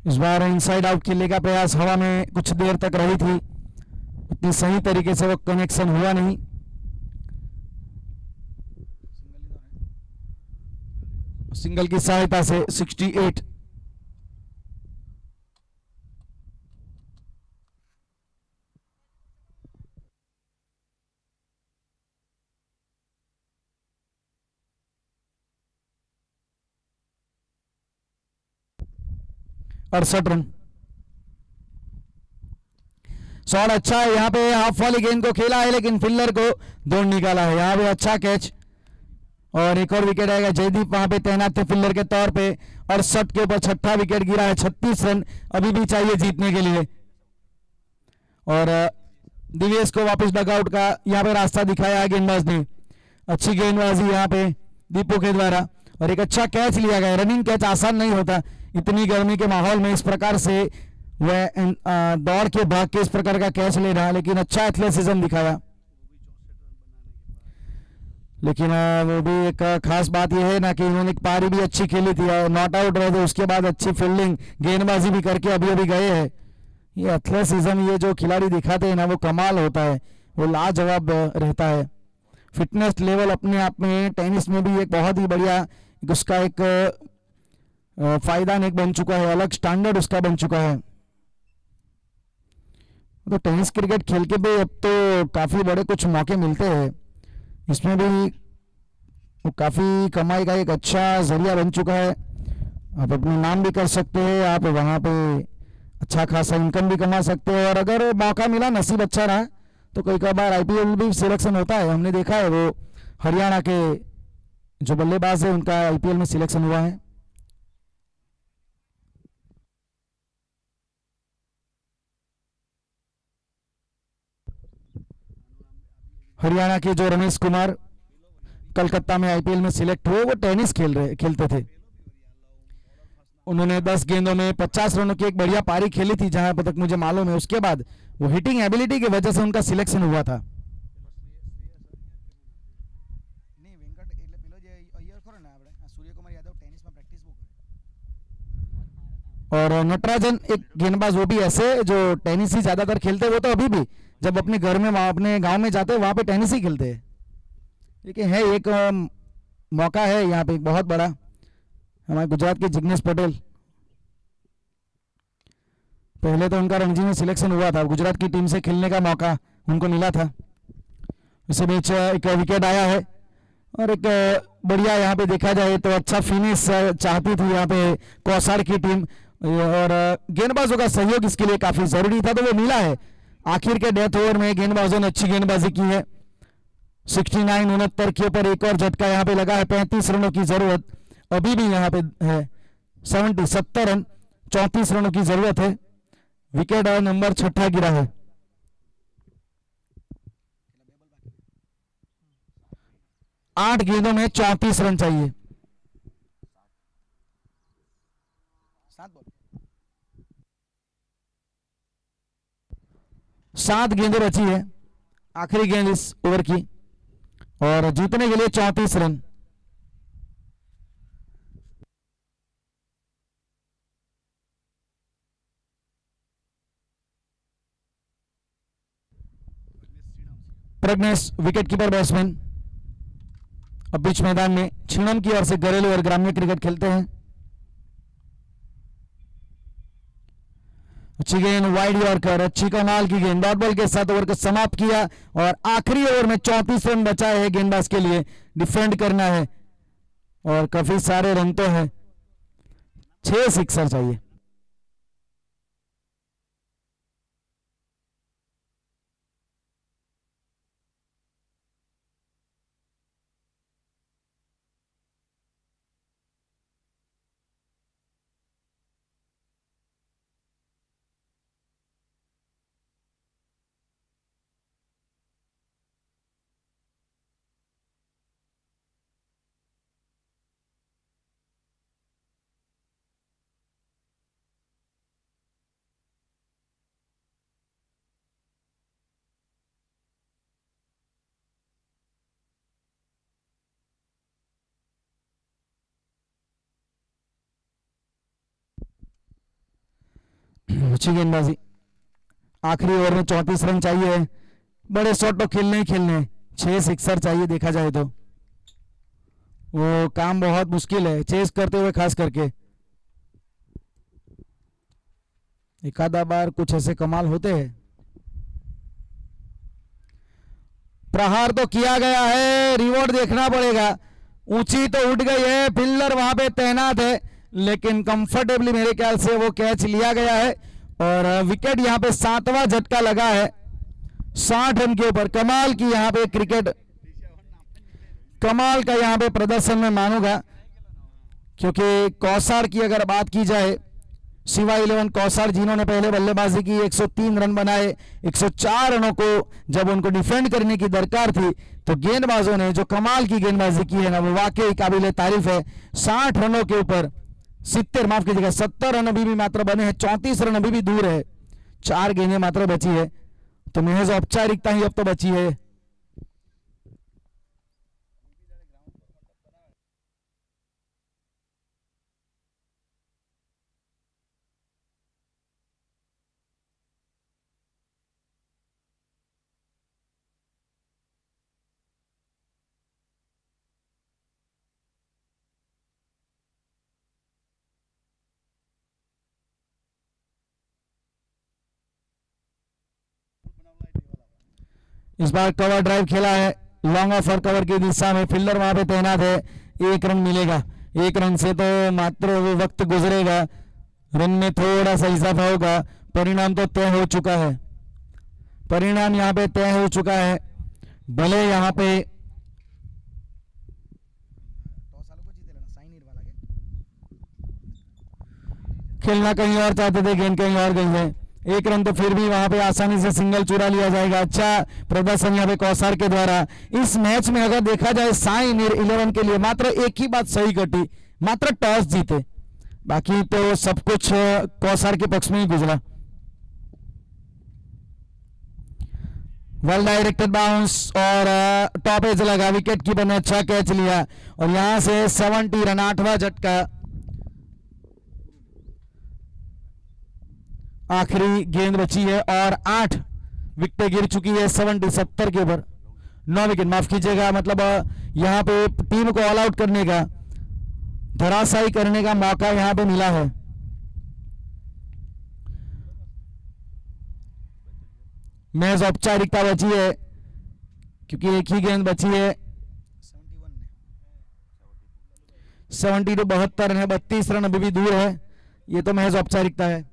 इस बार इनसाइड आउट खेलने का प्रयास हवा में कुछ देर तक रही थी, इतनी सही तरीके से वो कनेक्शन हुआ नहीं। सिंगल की सहायता से 68। अड़सठ रन। शॉट अच्छा है, यहाँ पे हाफ वाली गेंद को खेला है, लेकिन फील्डर को दौड़ निकाला है। यहाँ पे अच्छा कैच और एक और विकेट आएगा। जयदीप वहां पे तैनात थे फील्डर के तौर पे। 68 के ऊपर छठा विकेट गिरा है। 36 रन अभी भी चाहिए जीतने के लिए। और दिवेश को वापस डगआउट का यहाँ पे रास्ता दिखाया है गेंदबाज ने। अच्छी गेंदबाजी यहाँ पे दीपू के द्वारा, और एक अच्छा कैच लिया गया। रनिंग कैच आसान नहीं होता इतनी गर्मी के माहौल में, इस प्रकार से वह दौड़ के भाग के इस प्रकार का कैच ले रहा है, लेकिन अच्छा एथलेटिज्म दिखाया। लेकिन वो भी एक खास बात यह है ना कि उन्होंने एक पारी भी अच्छी खेली थी और नॉट आउट रहे थे, उसके बाद अच्छी फील्डिंग गेंदबाजी भी करके अभी अभी गए हैं। ये एथलेटिज्म ये जो खिलाड़ी दिखाते हैं ना, वो कमाल होता है, वो लाजवाब रहता है। फिटनेस लेवल अपने आप में टेनिस में भी एक बहुत ही बढ़िया उसका एक फायदा एक बन चुका है, अलग स्टैंडर्ड उसका बन चुका है। तो टेनिस क्रिकेट खेल के भी अब तो काफी बड़े कुछ मौके मिलते हैं, इसमें भी वो काफी कमाई का एक अच्छा जरिया बन चुका है। आप अपना नाम भी कर सकते हैं, आप वहां पे अच्छा खासा इनकम भी कमा सकते हैं, और अगर मौका मिला, नसीब अच्छा रहा, तो कई बार आईपीएल भी सिलेक्शन होता है। हमने देखा है वो हरियाणा के जो बल्लेबाज है उनका आईपीएल में सिलेक्शन हुआ है। हरियाणा के जो रमेश कुमार कलकत्ता में आईपीएल में सिलेक्ट हुए, वो टेनिस खेलते थे। उन्होंने 10 गेंदों में 50 रनों की एक बढ़िया पारी खेली थी, जहां तक मुझे मालूम है। उसके बाद वो हिटिंग एबिलिटी की वजह से उनका सिलेक्शन हुआ था। और नटराजन एक गेंदबाज वो भी ऐसे जो टेनिस ही ज्यादातर खेलते हैं, वो तो अभी भी जब अपने घर में अपने गांव में जाते हैं वहां पे टेनिस ही खेलते हैं। लेकिन है एक मौका है यहाँ पे बहुत बड़ा, हमारे गुजरात के जिग्नेश पटेल, पहले तो उनका रणजी में सिलेक्शन हुआ था, गुजरात की टीम से खेलने का मौका उनको मिला था। इसी बीच एक विकेट आया है और एक बढ़िया यहाँ पे देखा जाए तो अच्छा फिनिश चाहती थी यहाँ पे कौसार की टीम, और गेंदबाजों का सहयोग इसके लिए काफी जरूरी था, तो वो मिला है। आखिर के डेथ ओवर में गेंदबाजों ने अच्छी गेंदबाजी की है। 69-69 के ऊपर एक और झटका यहाँ पे लगा है। 35 रनों की जरूरत अभी भी यहाँ पे है। 70 रन, 34 रनों की जरूरत है। विकेट नंबर 6 गिरा है। आठ गेंदों में 34 रन चाहिए। 7 गेंदें बची है, आखिरी गेंद इस ओवर की, और जीतने के लिए 34 run. Pradnyesh wicket keeper batsman अब बीच मैदान में छिणम की ओर से घरेलू और ग्रामीण क्रिकेट खेलते हैं। अच्छी गेंद, वाइड यॉर्कर, अच्छी कमाल की गेंद, डॉट बॉल के साथ ओवर को समाप्त किया, और आखिरी ओवर में 34 रन बचा है गेंदबाज के लिए, डिफेंड करना है और काफी सारे रन तो है। 6 सिक्सर चाहिए। अच्छी गेंदबाजी, आखिरी ओवर में 34 रन चाहिए। बड़े शॉट तो खेलने ही खेलने, 6 सिक्सर चाहिए देखा जाए तो। वो काम बहुत मुश्किल है चेस करते हुए, खास करके एक आधा बार कुछ ऐसे कमाल होते हैं। प्रहार तो किया गया है, रिवॉर्ड देखना पड़ेगा। ऊंची तो उठ गई है, फील्डर वहां पे तैनात है, लेकिन कंफर्टेबली मेरे ख्याल से वो कैच लिया गया है, और विकेट यहां पे 7वां झटका लगा है 60 रन के ऊपर। कमाल की यहां पे क्रिकेट, कमाल का यहां पे प्रदर्शन में मानूंगा, क्योंकि कौसार की अगर बात की जाए, शिवा 11 कौसार जिन्होंने पहले बल्लेबाजी की, 103 रन बनाए। 104 रनों को जब उनको डिफेंड करने की दरकार थी, तो गेंदबाजों ने जो कमाल की गेंदबाजी की है ना, वो वाकई काबिल तारीफ है। 60 रनों के ऊपर 70 रन अभी भी मात्र बने हैं, 34 रन अभी भी दूर है, 4 गेंदें मात्र बची है, तो महज औपचारिकता ही अब तो बची है। इस बार कवर ड्राइव खेला है, लॉन्ग ऑफ और कवर की दिशा में, फील्डर वहां पे तैनात है। 1 रन मिलेगा, 1 रन से तो मात्र वो वक्त गुजरेगा, रन में थोड़ा सा इजाफा होगा। परिणाम तो तय हो चुका है, परिणाम यहाँ पे तय हो चुका है। भले यहाँ पे खेलना कहीं और चाहते थे, गेंद कहीं और गई है। 1 रन तो फिर भी वहां पे आसानी से सिंगल चुरा लिया जाएगा। अच्छा प्रदर्शन यहाँ पे कौसार के द्वारा। इस मैच में अगर देखा जाए, साई 11 के लिए मात्र एक ही बात सही घटी, मात्र टॉस जीते, बाकी तो सब कुछ कौसार के पक्ष में ही गुजरा। वेल डायरेक्टेड बाउंस और टॉप एज लगा, विकेट कीपर ने अच्छा कैच लिया और यहां से 70 रन, 8वां झटका। आखिरी गेंद बची है और 8 विकेटें गिर चुकी है 70 के ऊपर। 9 विकेट, माफ कीजिएगा, मतलब यहां पे टीम को ऑल आउट करने का, धराशायी करने का मौका यहां पे मिला है। मैच औपचारिकता बची है क्योंकि एक ही गेंद बची है। 70 टू 72 रन है, 32 रन अभी भी दूर है। ये तो महज औपचारिकता है।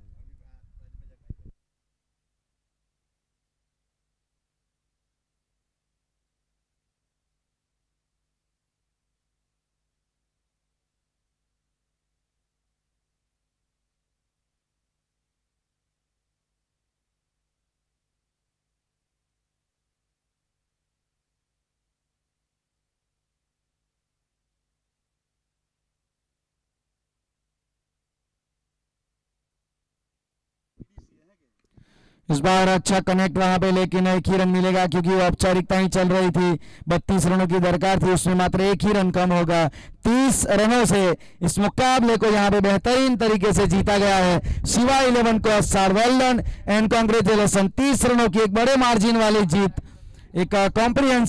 इस बार अच्छा कनेक्ट वहां पे, लेकिन एक ही रन मिलेगा क्योंकि वो औपचारिकता ही चल रही थी। 32 रनों की दरकार थी, उसमें मात्र एक ही रन कम होगा। 30 रनों से इस मुकाबले को यहाँ पे बेहतरीन तरीके से जीता गया है। शिवा 11 को sir well done and congratulation. 30 रनों की एक बड़े मार्जिन वाली जीत, एक कॉम्प्रिहेंसिव